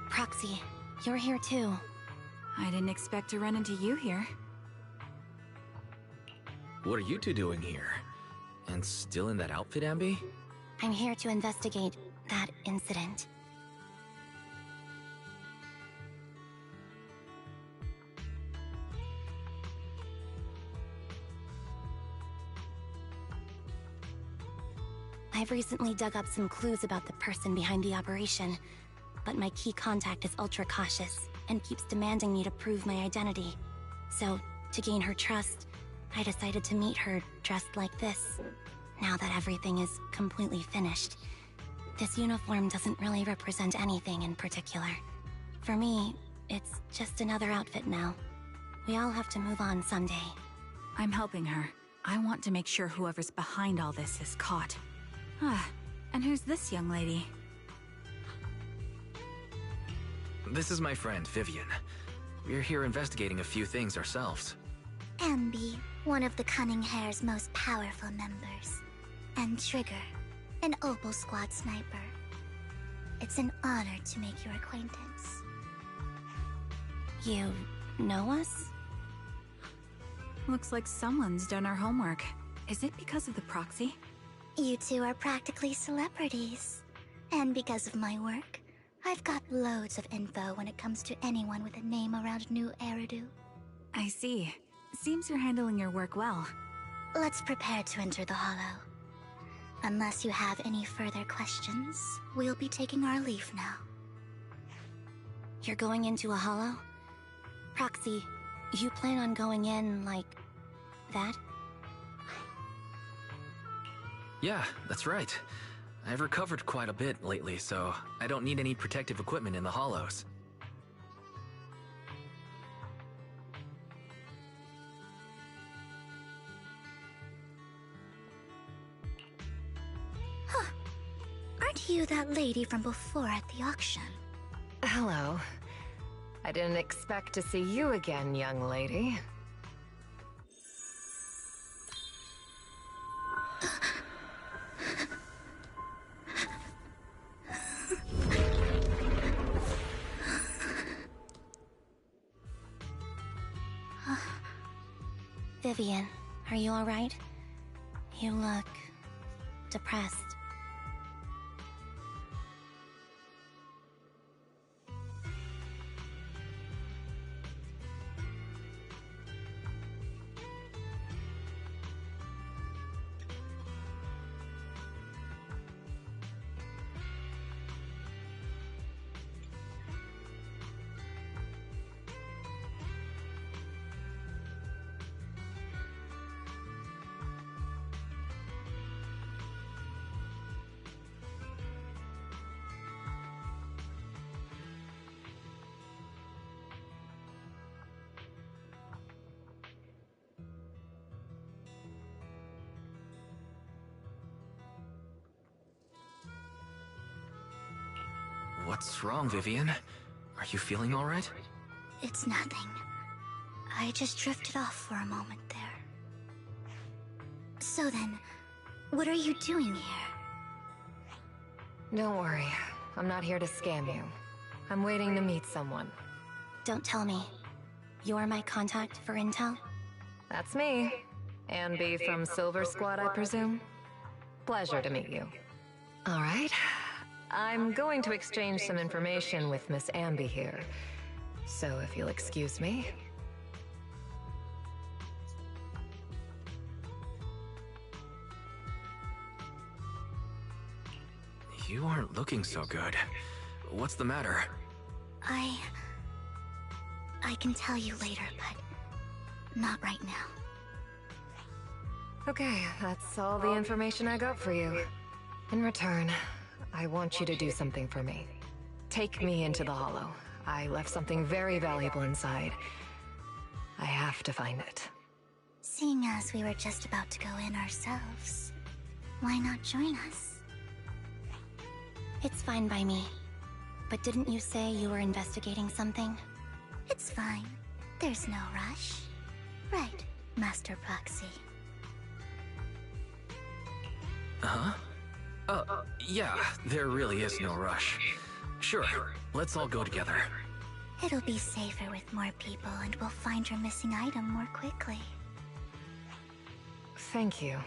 Proxy, you're here too. I didn't expect to run into you here. What are you two doing here? And still in that outfit, Ambi? I'm here to investigate that incident. I've recently dug up some clues about the person behind the operation, but my key contact is ultra cautious and keeps demanding me to prove my identity. So, to gain her trust, I decided to meet her dressed like this. Now that everything is completely finished, this uniform doesn't really represent anything in particular. For me, it's just another outfit now. We all have to move on someday. I'm helping her. I want to make sure whoever's behind all this is caught. Ah, and who's this young lady? This is my friend, Vivian. We're here investigating a few things ourselves. Ambi, one of the Cunning Hair's most powerful members. And Trigger, an Opal Squad sniper. It's an honor to make your acquaintance. You know us? Looks like someone's done our homework. Is it because of the proxy? You two are practically celebrities. And because of my work, I've got loads of info when it comes to anyone with a name around New Eridu. I see. Seems you're handling your work well. Let's prepare to enter the Hollow. Unless you have any further questions, we'll be taking our leave now. You're going into a Hollow? Proxy, you plan on going in like that? Yeah, that's right. I've recovered quite a bit lately, so I don't need any protective equipment in the hollows. Huh. Aren't you that lady from before at the auction? Hello. I didn't expect to see you again, young lady. Vivian, are you alright? You look depressed. What's wrong, Vivian? Are you feeling all right? It's nothing. I just drifted off for a moment there. So then, what are you doing here? Don't worry. I'm not here to scam you. I'm waiting to meet someone. Don't tell me. You're my contact for intel? That's me. Ambi from Silver Squad, I presume? Pleasure to meet you. All right. I'm going to exchange some information with Miss Ambi here. So if you'll excuse me. You aren't looking so good. What's the matter? I can tell you later, but not right now. Okay, that's all the information I got for you. In return, I want you to do something for me. Take me into the Hollow. I left something very valuable inside. I have to find it. Seeing as we were just about to go in ourselves, why not join us? It's fine by me. But didn't you say you were investigating something? It's fine. There's no rush. Right, Master Proxy. Huh? Yeah, there really is no rush. Sure, let's all go together. It'll be safer with more people, and we'll find your missing item more quickly. Thank you.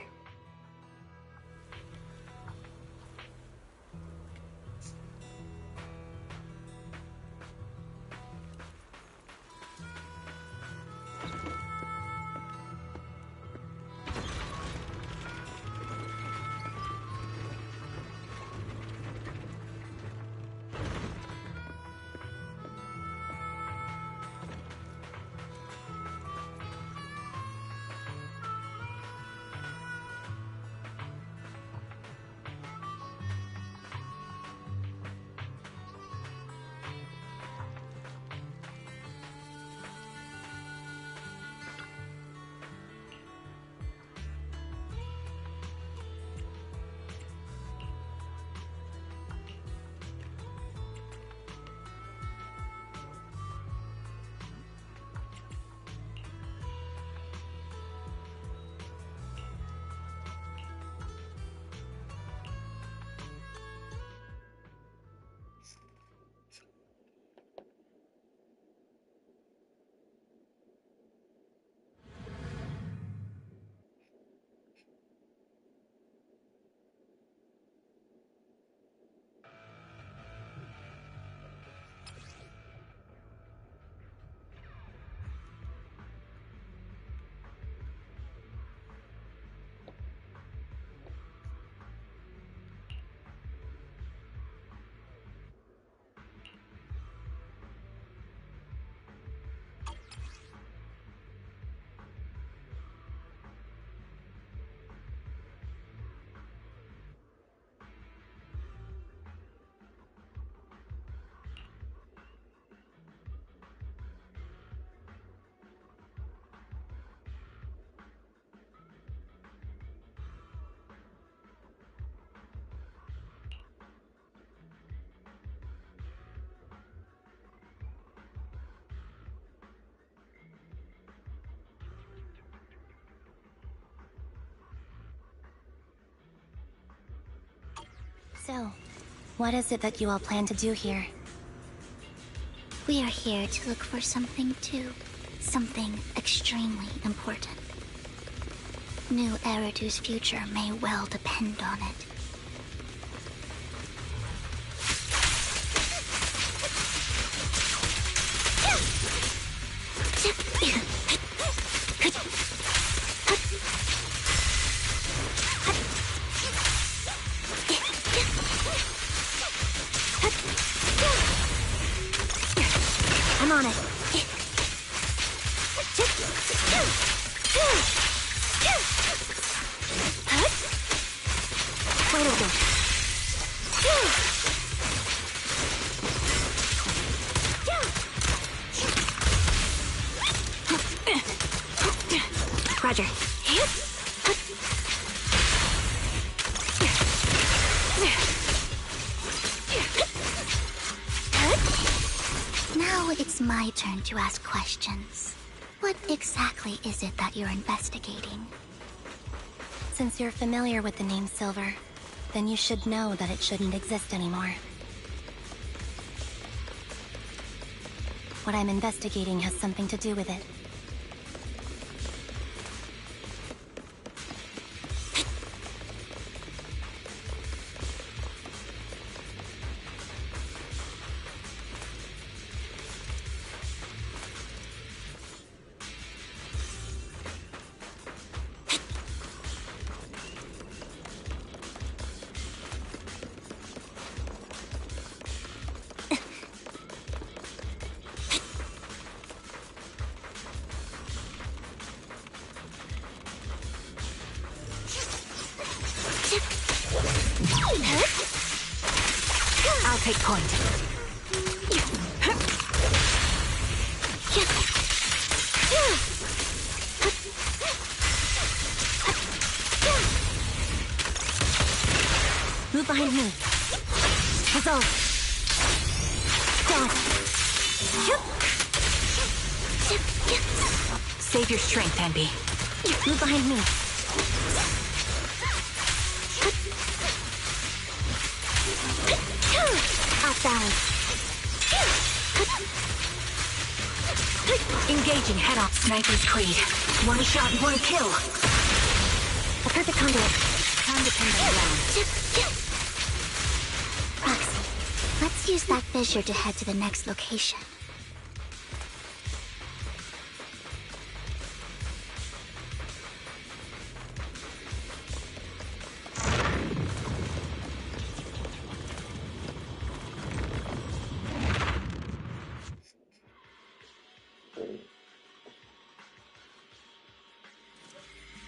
So, what is it that you all plan to do here? We are here to look for something too. Something extremely important. New Eridu's future may well depend on it. I'm on it. Wait a bit. Roger. Now it's my turn to ask questions. What exactly is it that you're investigating? Since you're familiar with the name Silver, then you should know that it shouldn't exist anymore. What I'm investigating has something to do with it. I'll take point. Move behind me. Resolve. Dad. Save your strength, Envy. Move behind me. Off balance. Engaging head-on. Sniper's Creed. One shot, one kill. A perfect conduit. Time to pin them down. Roxy, let's use that fissure to head to the next location.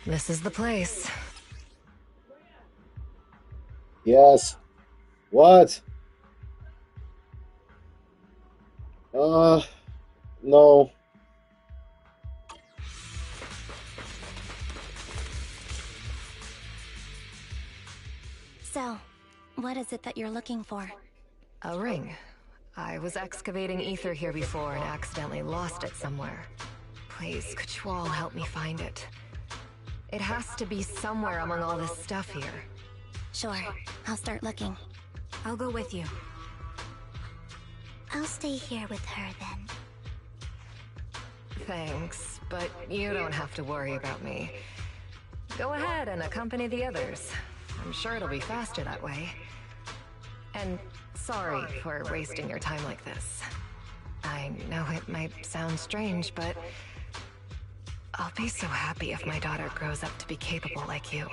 This is the place. Yes. What? No. So, what is it that you're looking for? A ring. I was excavating ether here before and accidentally lost it somewhere. Please, could you all help me find it? It has to be somewhere among all this stuff here. Sure, I'll start looking. I'll go with you. I'll stay here with her then. Thanks, but you don't have to worry about me. Go ahead and accompany the others. I'm sure it'll be faster that way. And sorry for wasting your time like this. I know it might sound strange, but I'll be so happy if my daughter grows up to be capable like you.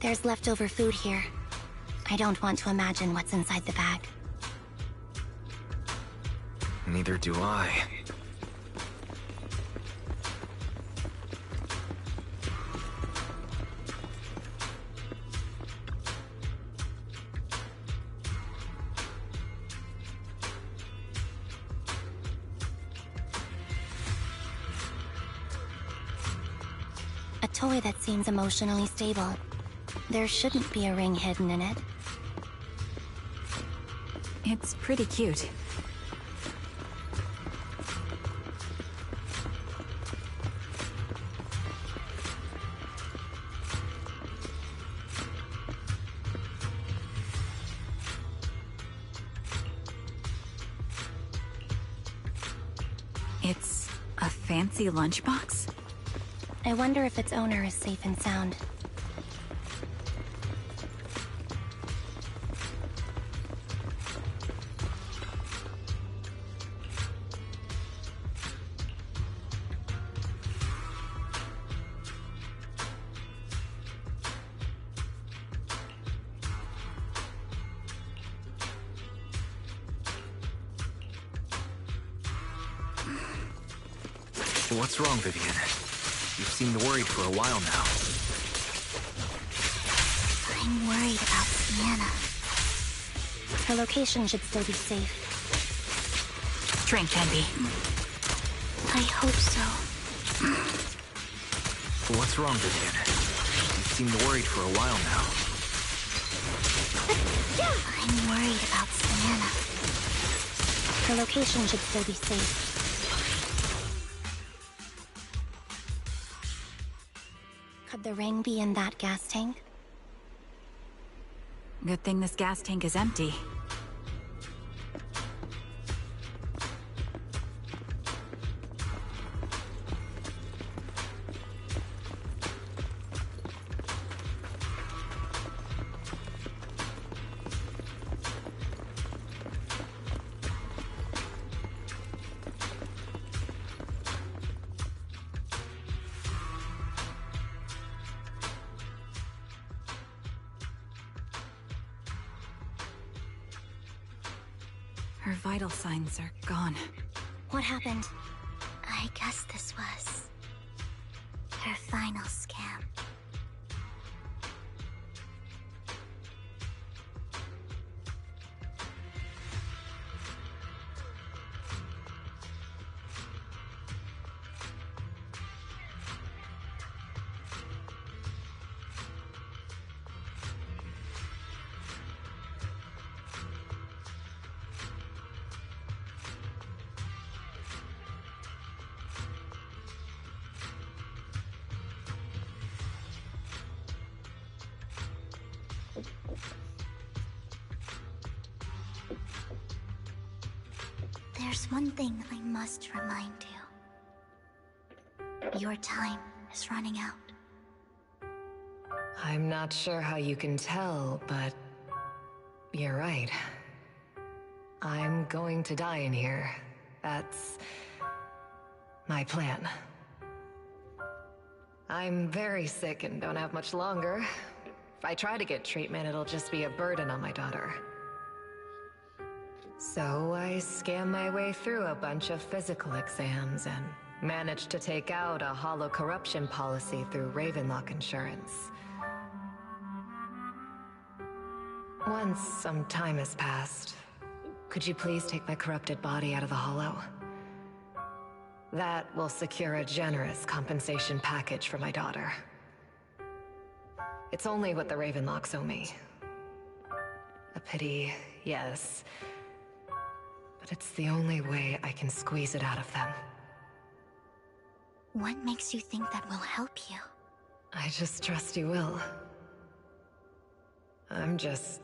There's leftover food here. I don't want to imagine what's inside the bag. Neither do I. A toy that seems emotionally stable. There shouldn't be a ring hidden in it. It's pretty cute. It's a fancy lunchbox? I wonder if its owner is safe and sound. What's wrong, Vivian? You seemed worried for a while now. I'm worried about Sienna. Her location should still be safe. Drink, Envy. I hope so. What's wrong, Vivian? You seemed worried for a while now. I'm worried about Sienna. Her location should still be safe. Could the ring be in that gas tank? Good thing this gas tank is empty. Her vital signs are gone. What happened? I guess this was her final scam. There's one thing I must remind you. Your time is running out. I'm not sure how you can tell, but you're right. I'm going to die in here. That's my plan. I'm very sick and don't have much longer. If I try to get treatment, it'll just be a burden on my daughter. So I scam my way through a bunch of physical exams and managed to take out a hollow corruption policy through Ravenlock Insurance. Once some time has passed, could you please take my corrupted body out of the hollow? That will secure a generous compensation package for my daughter. It's only what the Ravenlocks owe me. A pity, yes. But it's the only way I can squeeze it out of them. What makes you think that will help you? I just trust you will. I'm just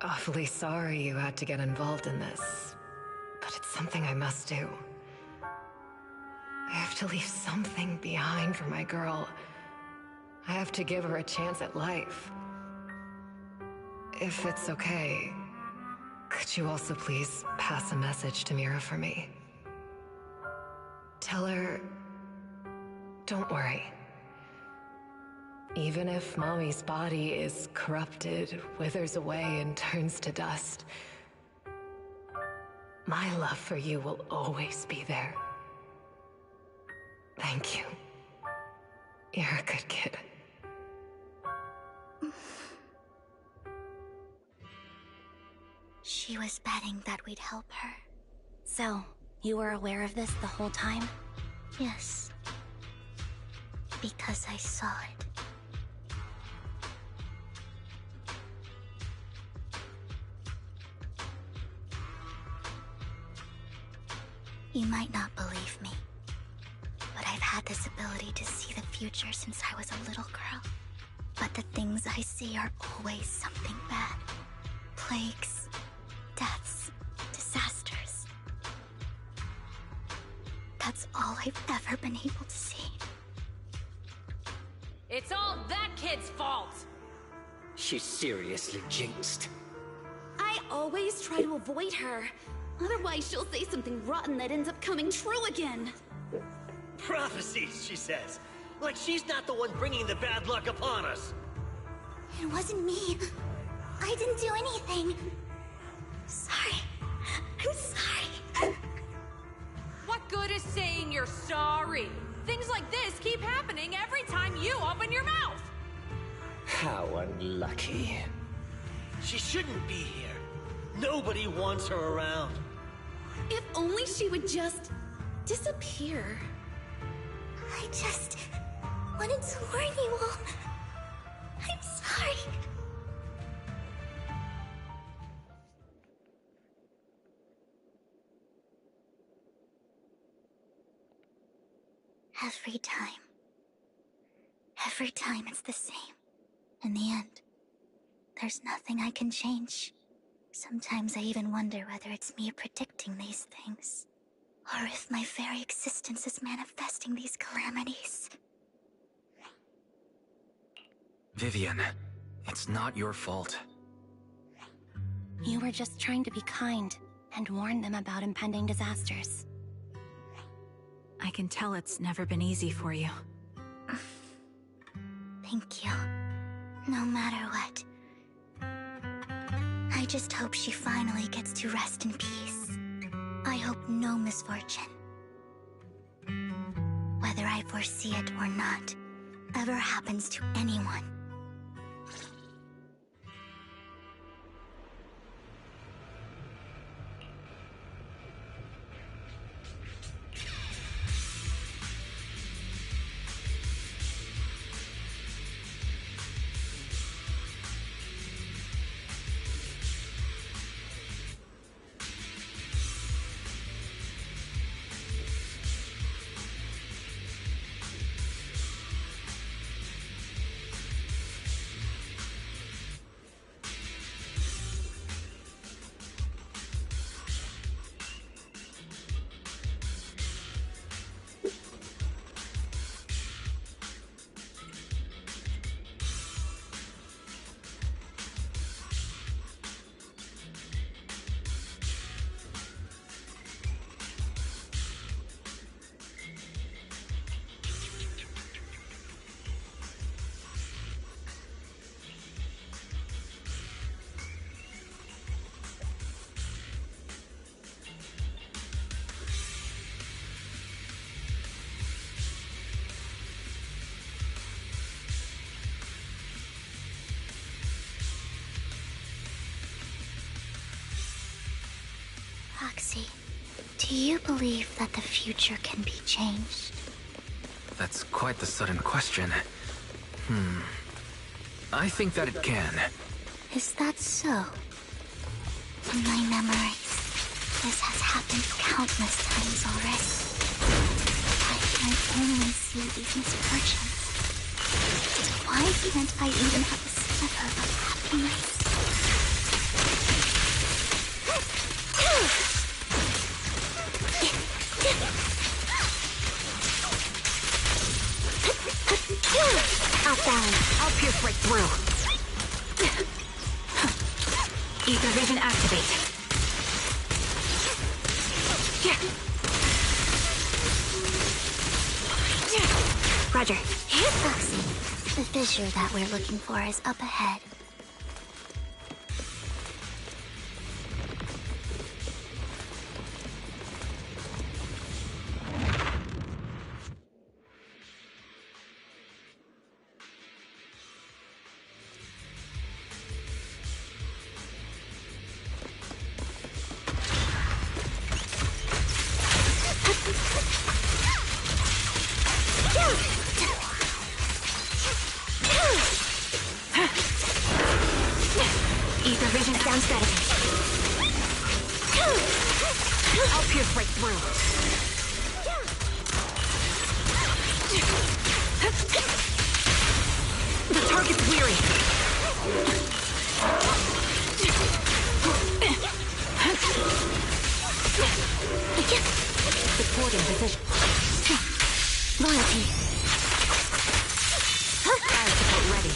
awfully sorry you had to get involved in this. But it's something I must do. I have to leave something behind for my girl. I have to give her a chance at life. If it's okay, could you also please pass a message to Mira for me? Tell her, don't worry. Even if Mommy's body is corrupted, withers away, and turns to dust, my love for you will always be there. Thank you. You're a good kid. She was betting that we'd help her. So, you were aware of this the whole time? Yes. Because I saw it. You might not believe me, but I've had this ability to see the future since I was a little girl. But the things I see are always something bad. Plagues, deaths, disasters. That's all I've ever been able to see. It's all that kid's fault! She's seriously jinxed. I always try to avoid her. Otherwise, she'll say something rotten that ends up coming true again. Prophecies, she says. Like she's not the one bringing the bad luck upon us. It wasn't me. I didn't do anything. Sorry. I'm sorry. What good is saying you're sorry? Things like this keep happening every time you open your mouth! How unlucky. She shouldn't be here. Nobody wants her around. If only she would just disappear. I just wanted to warn you all. I'm sorry. Every time it's the same. In the end, there's nothing I can change. Sometimes I even wonder whether it's me predicting these things, or if my very existence is manifesting these calamities. Vivian, it's not your fault. You were just trying to be kind and warn them about impending disasters. I can tell it's never been easy for you. Thank you. No matter what. I just hope she finally gets to rest in peace. I hope no misfortune, whether I foresee it or not, ever happens to anyone. Foxy, do you believe that the future can be changed? That's quite the sudden question. I think that it can. Is that so? In my memories, this has happened countless times already. I can only see these misfortunes. Why can't I even have a sliver of happiness? Off balance. I'll pierce right through. Ether vision activate. Roger. Here, Foxy. The fissure that we're looking for is up ahead. Ether vision sounds better. I'll pierce right through. The target's weary. Supporting position. Loyalty. Fire support ready.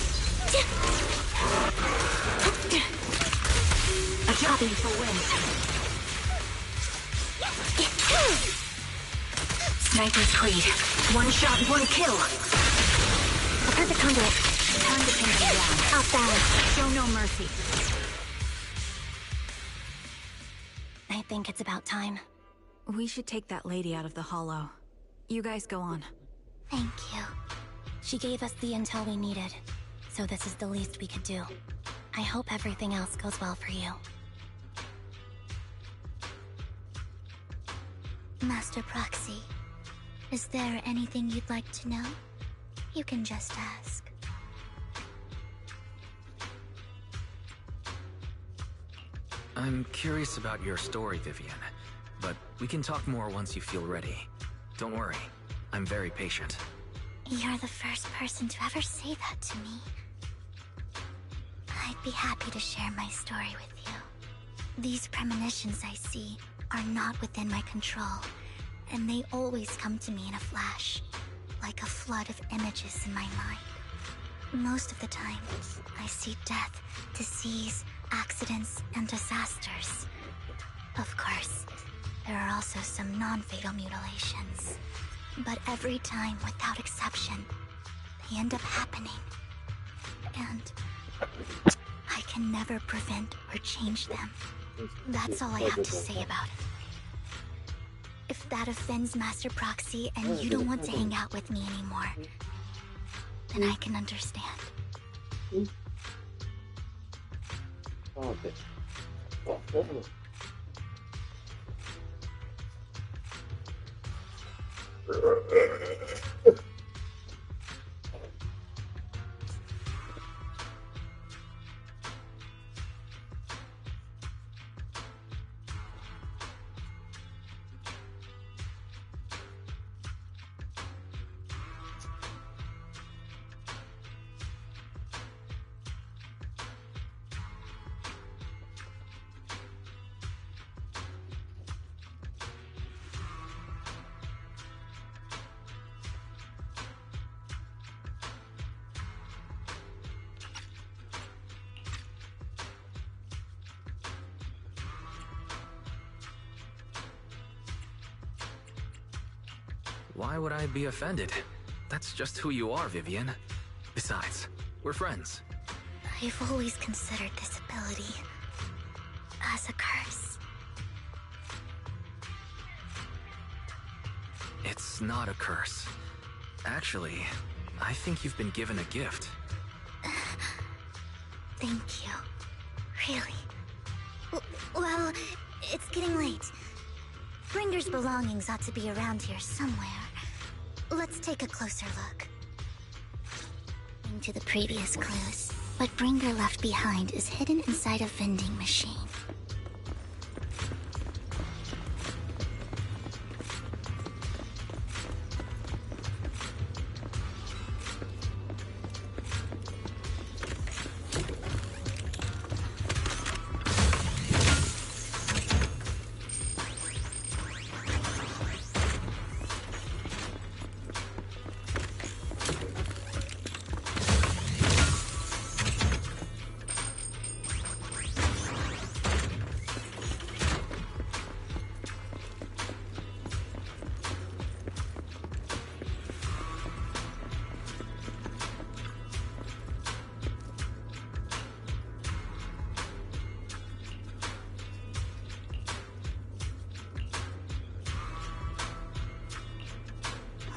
A copy for win. Sniper's Creed. One shot, one kill. A perfect conduit. Time to pin them down. Off balance. Show no mercy. I think it's about time. We should take that lady out of the hollow. You guys go on. Thank you. She gave us the intel we needed, so this is the least we could do. I hope everything else goes well for you. Master Proxy, is there anything you'd like to know? You can just ask. I'm curious about your story, Vivian, but we can talk more once you feel ready. Don't worry, I'm very patient. You're the first person to ever say that to me. I'd be happy to share my story with you. These premonitions I see are not within my control, and they always come to me in a flash, like a flood of images in my mind. Most of the time, I see death, disease, accidents, and disasters. Of course, there are also some non-fatal mutilations. But every time, without exception, they end up happening. And I can never prevent or change them. That's all I have to say about it. If that offends Master Proxy and you don't want to hang out with me anymore, then I can understand. Okay. Why would I be offended? That's just who you are, Vivian. Besides, we're friends. I've always considered this ability as a curse. It's not a curse. Actually, I think you've been given a gift. Thank you. Really. Well, it's getting late. Bringer's belongings ought to be around here somewhere. Let's take a closer look. Into the previous clues, what Bringer left behind is hidden inside a vending machine.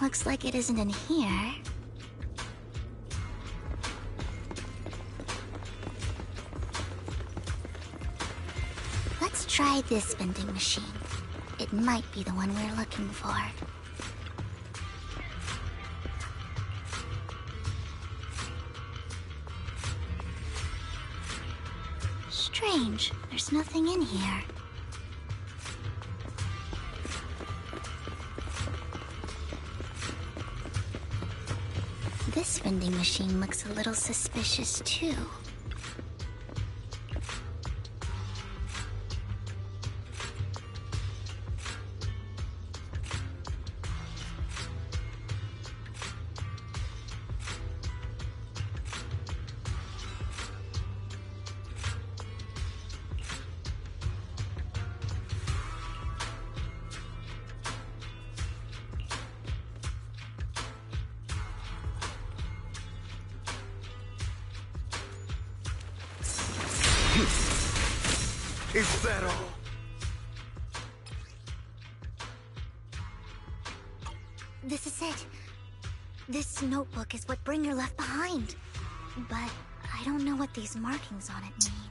Looks like it isn't in here. Let's try this vending machine. It might be the one we're looking for. Strange, there's nothing in here. This vending machine looks a little suspicious too. Is that all? This is it. This notebook is what Bringer left behind. But I don't know what these markings on it mean.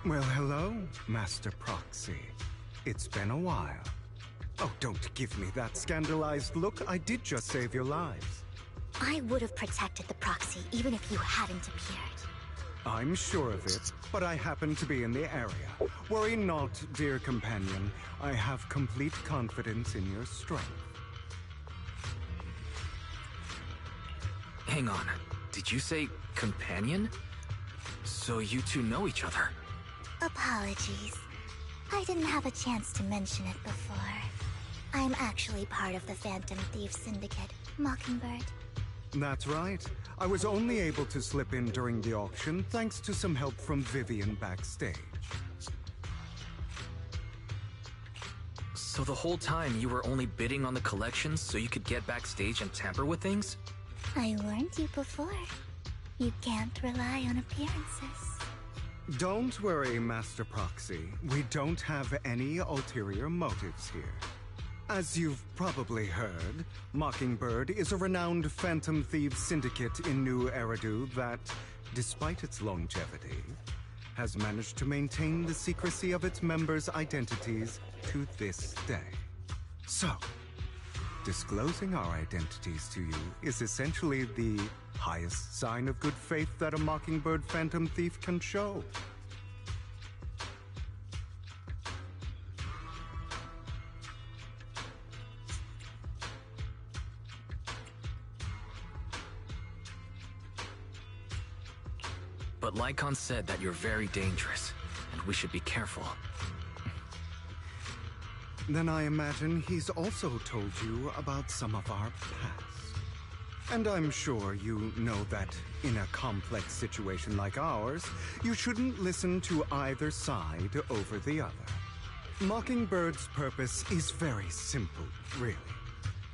Well, hello, Master Proxy. It's been a while. Oh, don't give me that scandalized look. I did just save your lives. I would have protected the proxy even if you hadn't appeared. I'm sure of it, but I happen to be in the area. Worry not, dear companion. I have complete confidence in your strength. Hang on. Did you say companion? So you two know each other? Apologies. I didn't have a chance to mention it before. I'm actually part of the Phantom Thieves Syndicate, Mockingbird. That's right. I was only able to slip in during the auction thanks to some help from Vivian backstage. So the whole time you were only bidding on the collections so you could get backstage and tamper with things? I warned you before. You can't rely on appearances. Don't worry, Master Proxy. We don't have any ulterior motives here. As you've probably heard, Mockingbird is a renowned Phantom Thieves syndicate in New Eridu that, despite its longevity, has managed to maintain the secrecy of its members' identities to this day. So, disclosing our identities to you is essentially the highest sign of good faith that a Mockingbird Phantom Thief can show. But Lycon said that you're very dangerous, and we should be careful. Then I imagine he's also told you about some of our past. And I'm sure you know that in a complex situation like ours, you shouldn't listen to either side over the other. Mockingbird's purpose is very simple, really.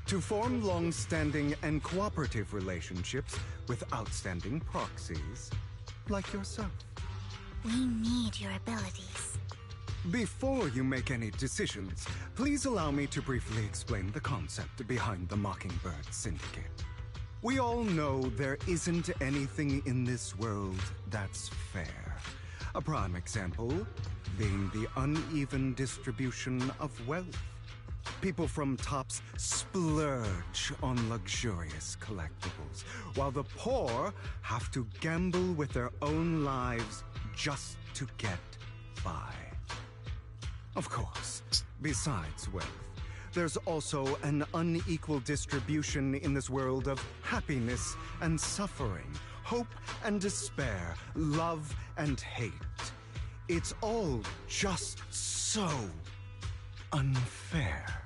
To form long-standing and cooperative relationships with outstanding proxies like yourself. We need your abilities. Before you make any decisions, please allow me to briefly explain the concept behind the Mockingbird Syndicate. We all know there isn't anything in this world that's fair. A prime example being the uneven distribution of wealth. People from tops splurge on luxurious collectibles, while the poor have to gamble with their own lives just to get by. Of course, besides wealth, there's also an unequal distribution in this world of happiness and suffering, hope and despair, love and hate. It's all just so unfair.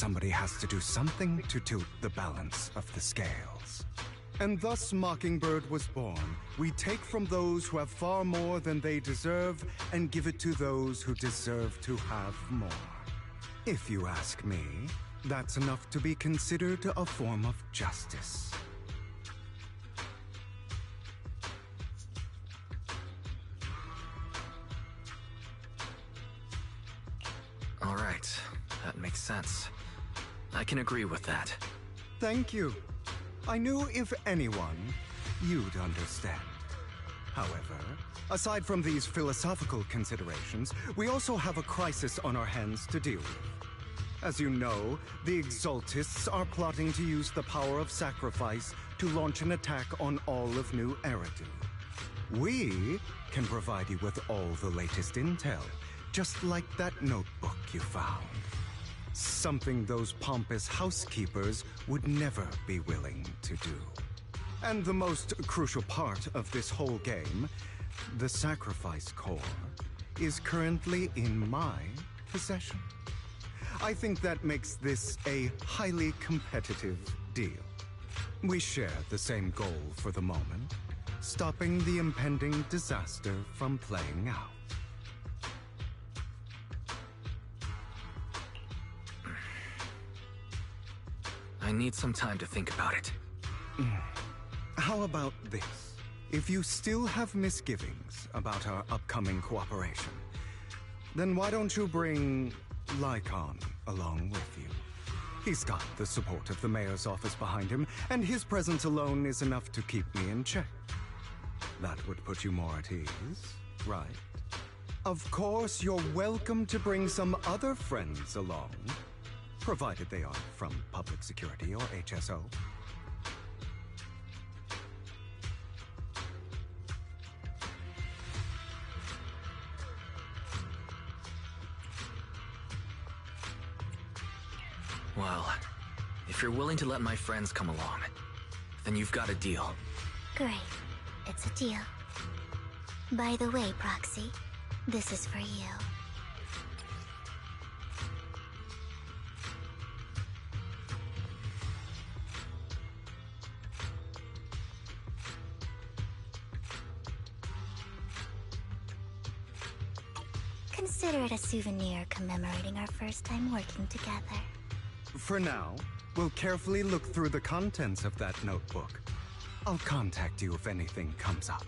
somebody has to do something to tilt the balance of the scales. And thus Mockingbird was born. We take from those who have far more than they deserve and give it to those who deserve to have more. If you ask me, that's enough to be considered a form of justice. All right, that makes sense. I can agree with that. Thank you. I knew if anyone, you'd understand. However, aside from these philosophical considerations, we also have a crisis on our hands to deal with. As you know, the Exaltists are plotting to use the power of sacrifice to launch an attack on all of New Eridu. We can provide you with all the latest intel, just like that notebook you found. Something those pompous housekeepers would never be willing to do. And the most crucial part of this whole game, the sacrifice core, is currently in my possession. I think that makes this a highly competitive deal. We share the same goal for the moment, stopping the impending disaster from playing out. I need some time to think about it. How about this? If you still have misgivings about our upcoming cooperation, then why don't you bring Lycon along with you? He's got the support of the mayor's office behind him, and his presence alone is enough to keep me in check. That would put you more at ease, right? Of course, you're welcome to bring some other friends along, provided they are from public security or HSO. Well, if you're willing to let my friends come along, then you've got a deal. Great. It's a deal. By the way, Proxy, this is for you. Consider it a souvenir commemorating our first time working together. For now, we'll carefully look through the contents of that notebook. I'll contact you if anything comes up.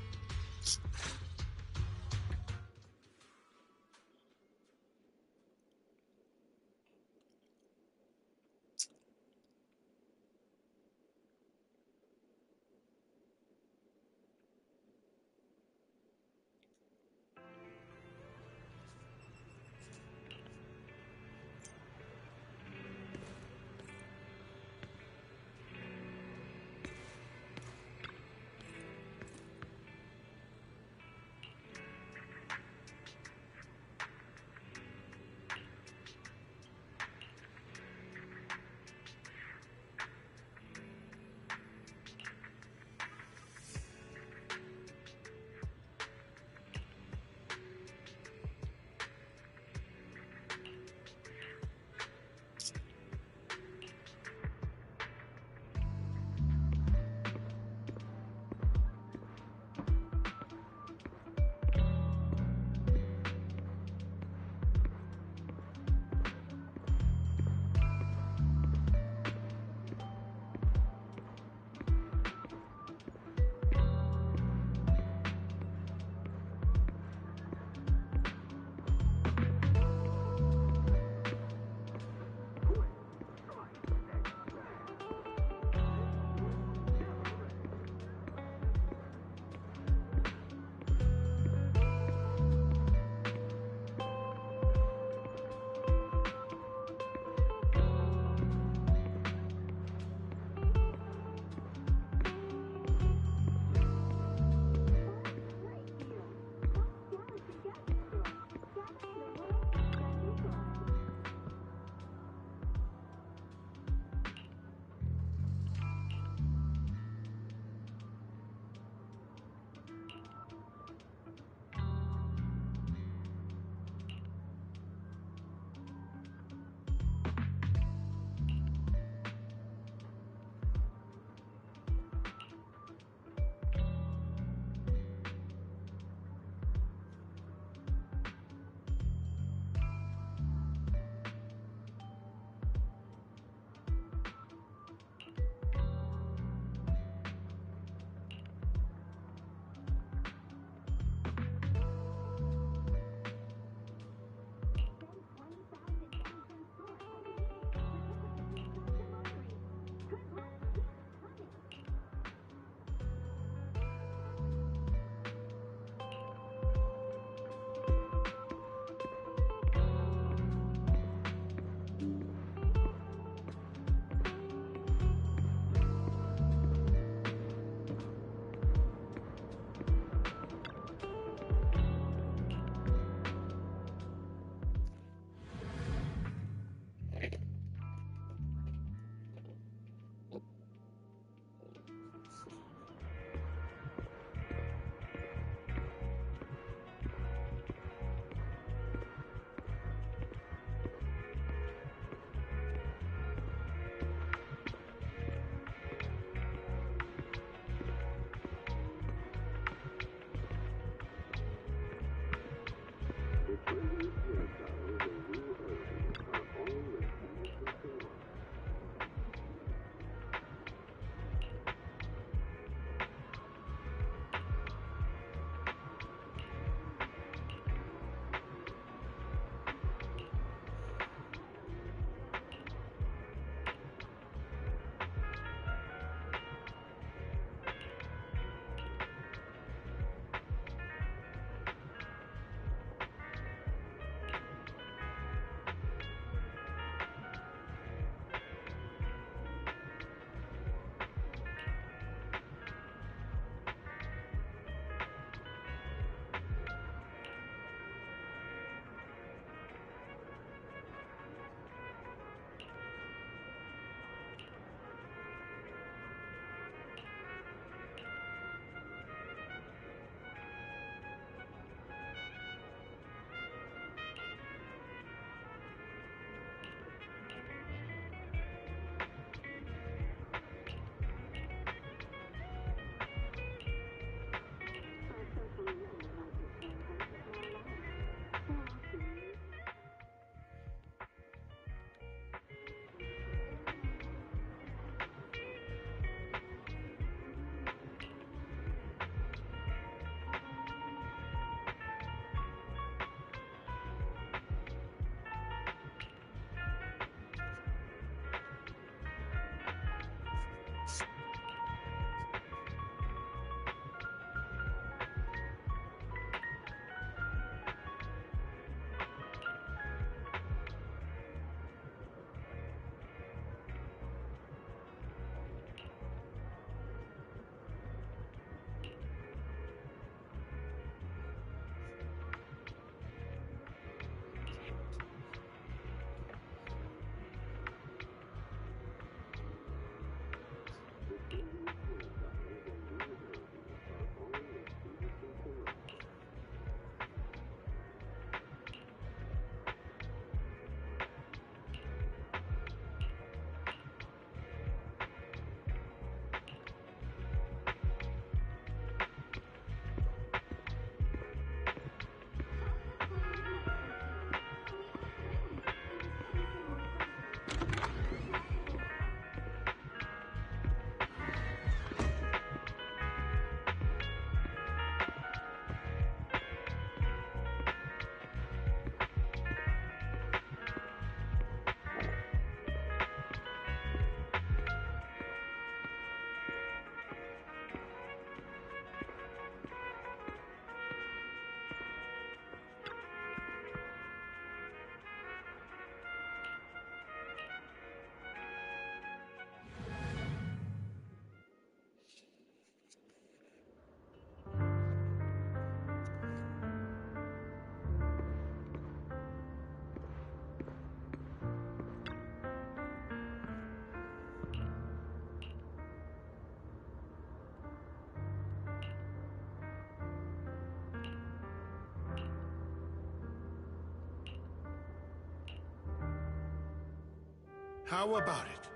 How about it?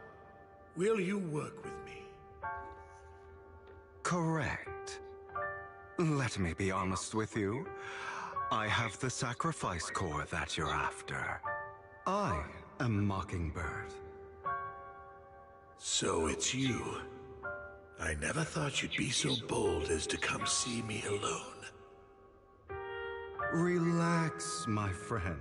Will you work with me? Correct. Let me be honest with you. I have the sacrifice core that you're after. I am Mockingbird. So it's you. I never thought you'd be so bold as to come see me alone. Relax, my friend.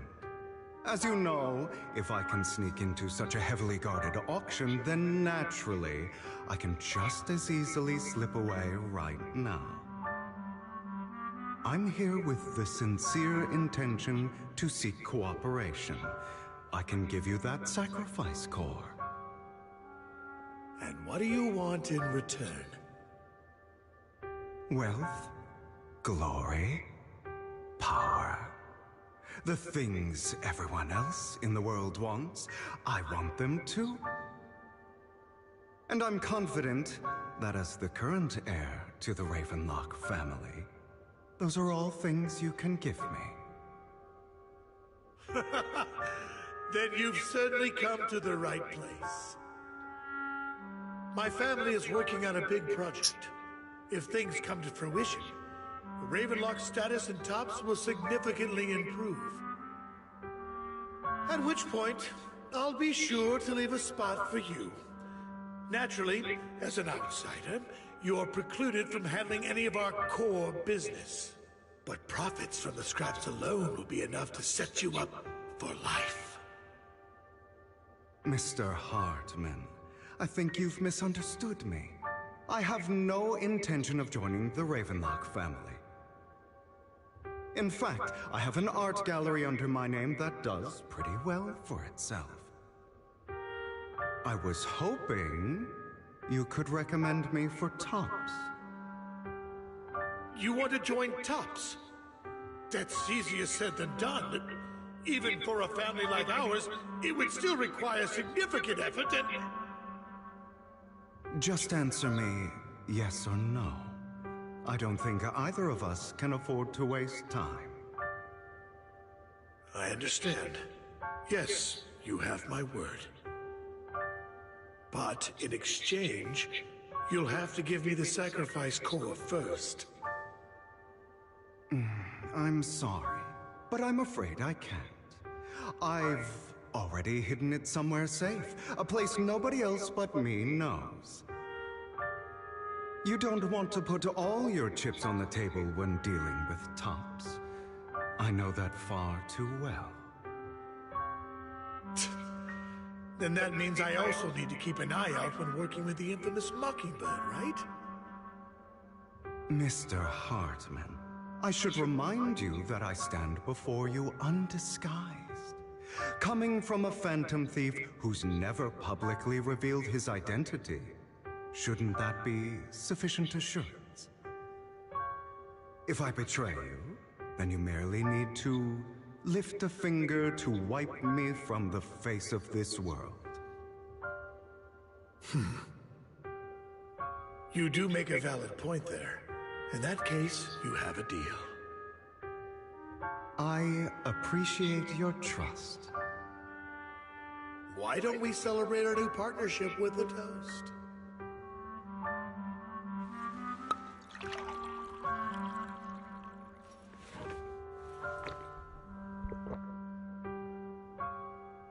As you know, if I can sneak into such a heavily guarded auction, then naturally, I can just as easily slip away right now. I'm here with the sincere intention to seek cooperation. I can give you that sacrifice core. And what do you want in return? Wealth, glory, power. The things everyone else in the world wants, I want them too. And I'm confident that as the current heir to the Ravenlock family, those are all things you can give me. Then you've certainly come to the right place. My family is working on a big project. If things come to fruition, Ravenlock's status in Tops will significantly improve. At which point, I'll be sure to leave a spot for you. Naturally, as an outsider, you're precluded from handling any of our core business. But profits from the scraps alone will be enough to set you up for life. Mr. Hartman, I think you've misunderstood me. I have no intention of joining the Ravenlock family. In fact, I have an art gallery under my name that does pretty well for itself. I was hoping you could recommend me for Tops. You want to join Tops? That's easier said than done. Even for a family like ours, it would still require significant effort and... Just answer me yes or no. I don't think either of us can afford to waste time. I understand. Yes, you have my word. But in exchange, you'll have to give me the sacrifice core first. I'm sorry, but I'm afraid I can't. I've already hidden it somewhere safe, a place nobody else but me knows. You don't want to put all your chips on the table when dealing with Tops. I know that far too well. Then that means I also need to keep an eye out when working with the infamous Mockingbird, right? Mr. Hartman, I should remind you that I stand before you undisguised. Coming from a phantom thief who's never publicly revealed his identity, shouldn't that be sufficient assurance? If I betray you, then you merely need to lift a finger to wipe me from the face of this world. You do make a valid point there. In that case, you have a deal. I appreciate your trust. Why don't we celebrate our new partnership with a toast?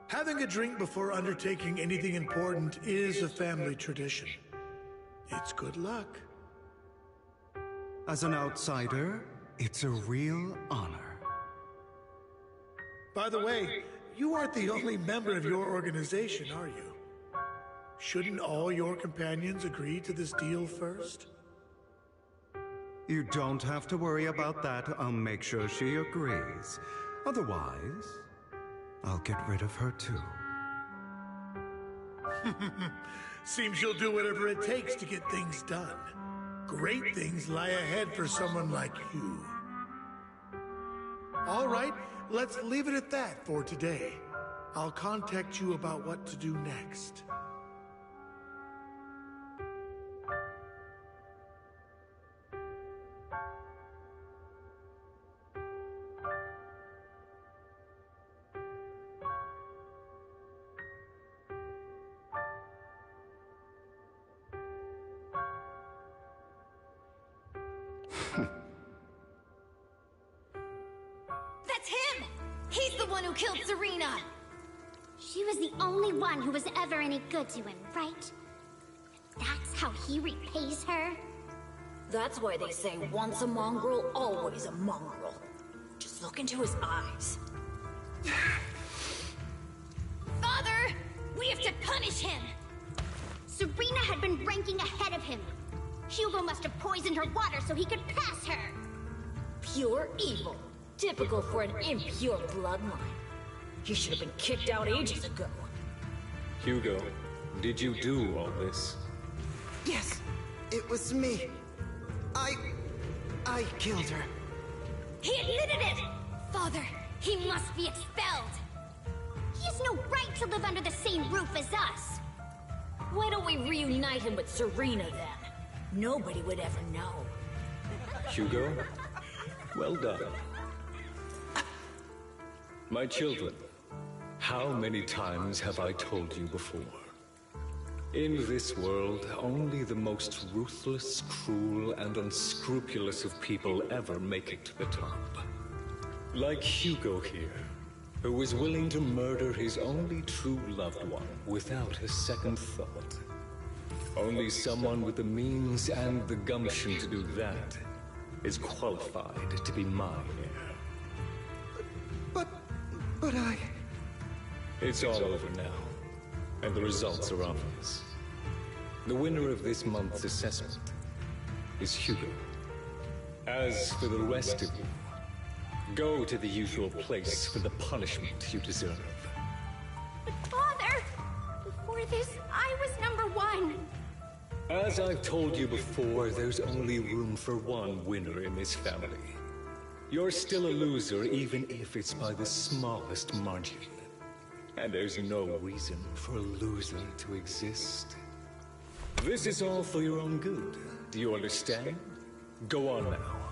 Having a drink before undertaking anything important is a family tradition. It's good luck. As an outsider, it's a real honor. By the way, you aren't the only member of your organization, are you? Shouldn't all your companions agree to this deal first? You don't have to worry about that. I'll make sure she agrees. Otherwise, I'll get rid of her too. Seems you'll do whatever it takes to get things done. Great things lie ahead for someone like you. All right, let's leave it at that for today. I'll contact you about what to do next. He's the one who killed Serena! She was the only one who was ever any good to him, right? That's how he repays her? That's why they say once a mongrel, always a mongrel. Just look into his eyes. Father! We have to punish him! Serena had been ranking ahead of him. Hugo must have poisoned her water so he could pass her. Pure evil. Typical for an impure bloodline. He should have been kicked out ages ago. Hugo, did you do all this? Yes, it was me. I killed her. He admitted it! Father, he must be expelled. He has no right to live under the same roof as us. Why don't we reunite him with Serena then? Nobody would ever know. Hugo, well done. My children, how many times have I told you before? In this world, only the most ruthless, cruel, and unscrupulous of people ever make it to the top. Like Hugo here, who was willing to murder his only true loved one without a second thought. Only someone with the means and the gumption to do that is qualified to be my heir. But I... It's all over now, and the results are obvious. The winner of this month's assessment is Hugo. As for the rest of you, go to the usual place for the punishment you deserve. But Father! Before this, I was #1. As I've told you before, there's only room for one winner in this family. You're still a loser, even if it's by the smallest margin. And there's no reason for a loser to exist. This is all for your own good. Do you understand? Go on now.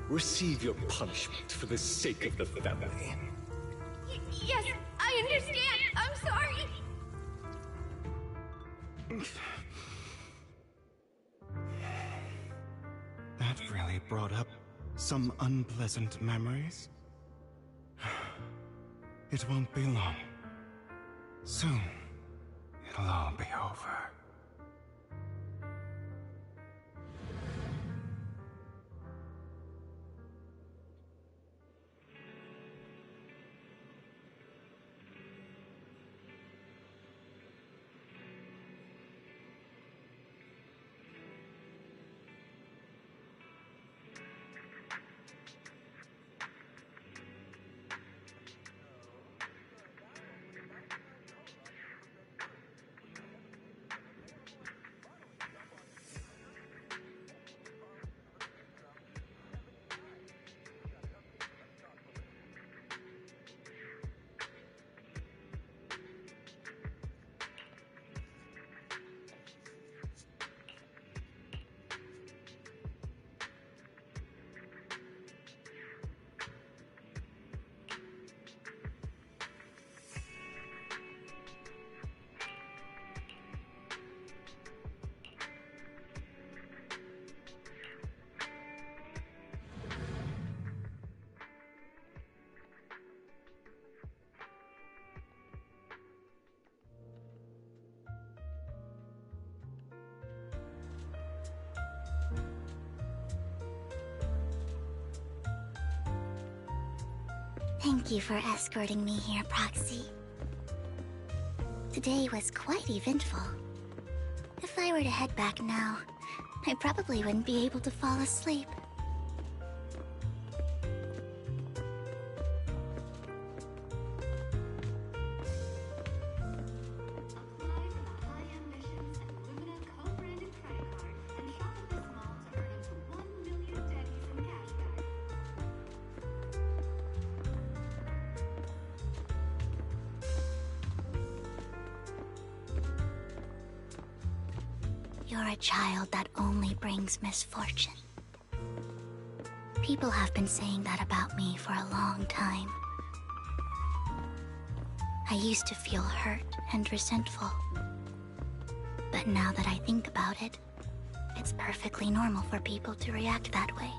Receive your punishment for the sake of the family. Yes, I understand. I'm sorry. That really brought up some unpleasant memories. It won't be long. Soon, it'll all be over. Thank you for escorting me here, Proxy. Today was quite eventful. If I were to head back now, I probably wouldn't be able to fall asleep. You're a child that only brings misfortune. People have been saying that about me for a long time. I used to feel hurt and resentful. But now that I think about it, it's perfectly normal for people to react that way.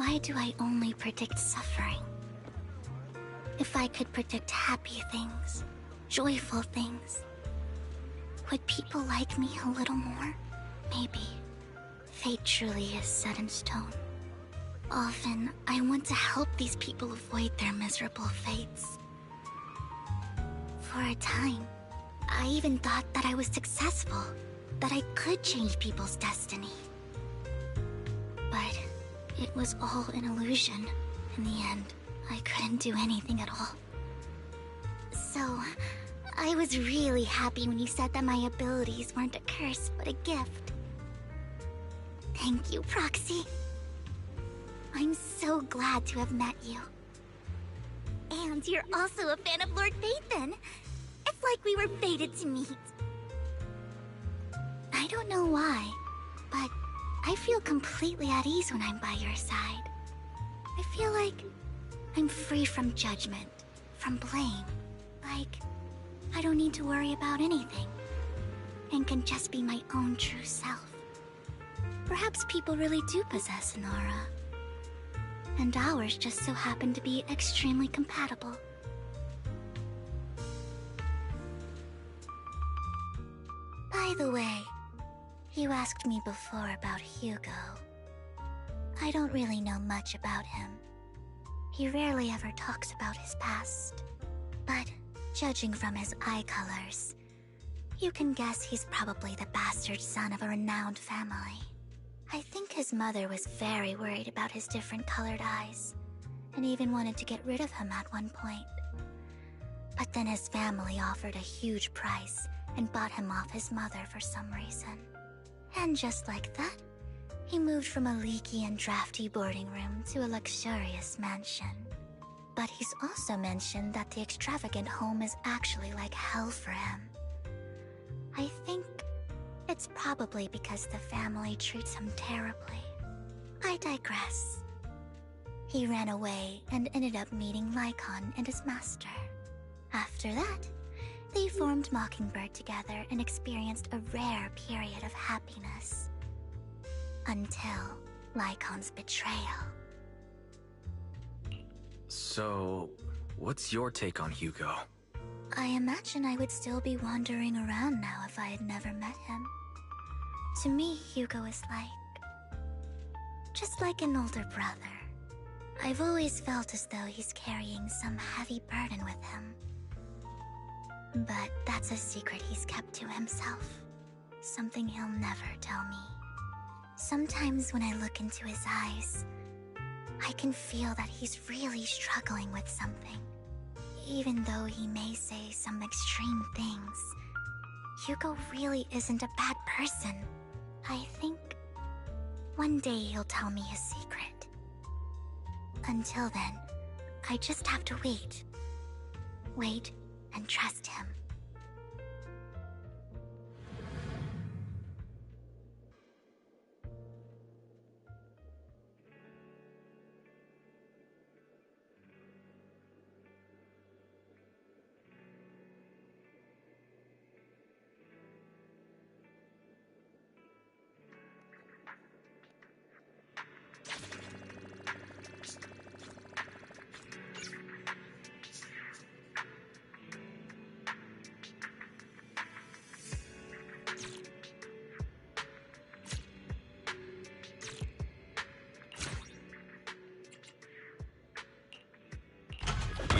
why do I only predict suffering? If I could predict happy things, joyful things, would people like me a little more? Maybe. Fate truly is set in stone. Often, I want to help these people avoid their miserable fates. For a time, I even thought that I was successful, that I could change people's destiny. But it was all an illusion. In the end, I couldn't do anything at all. So, I was really happy when you said that my abilities weren't a curse, but a gift. Thank you, Proxy. I'm so glad to have met you. And you're also a fan of Lord Phaethon. It's like we were fated to meet. I don't know why, but I feel completely at ease when I'm by your side. I feel like I'm free from judgment, from blame. Like, I don't need to worry about anything, and can just be my own true self. Perhaps people really do possess an aura, and ours just so happen to be extremely compatible. By the way, you asked me before about Hugo. I don't really know much about him. He rarely ever talks about his past, but judging from his eye colors, you can guess he's probably the bastard son of a renowned family. I think his mother was very worried about his different colored eyes, and even wanted to get rid of him at one point. But then his family offered a huge price and bought him off his mother for some reason. And just like that, he moved from a leaky and drafty boarding room to a luxurious mansion. But he's also mentioned that the extravagant home is actually like hell for him. I think it's probably because the family treats him terribly. I digress. He ran away and ended up meeting Lycon and his master. After that, they formed Mockingbird together and experienced a rare period of happiness. Until Lycon's betrayal. So, what's your take on Hugo? I imagine I would still be wandering around now if I had never met him. To me, Hugo is just like an older brother. I've always felt as though he's carrying some heavy burden with him. But that's a secret he's kept to himself. Something he'll never tell me. Sometimes when I look into his eyes, I can feel that he's really struggling with something. Even though he may say some extreme things, Hugo really isn't a bad person. I think one day he'll tell me his secret. Until then, I just have to wait. Wait and trust him.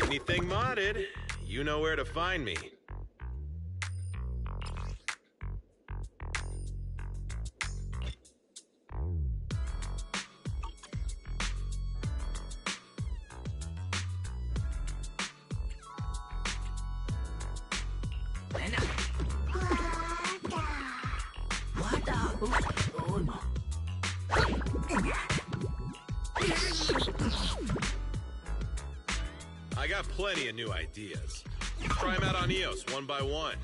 Anything modded, you know where to find me. I got plenty of new ideas. Try them out on EOS one by one.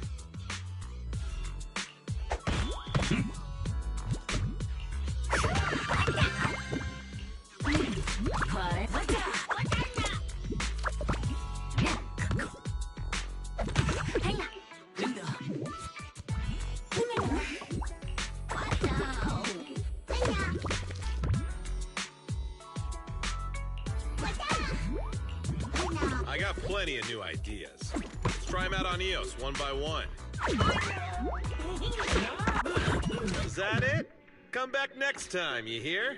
got plenty of new ideas. Let's try them out on Eos one by one. Is that it? Come back next time, you hear?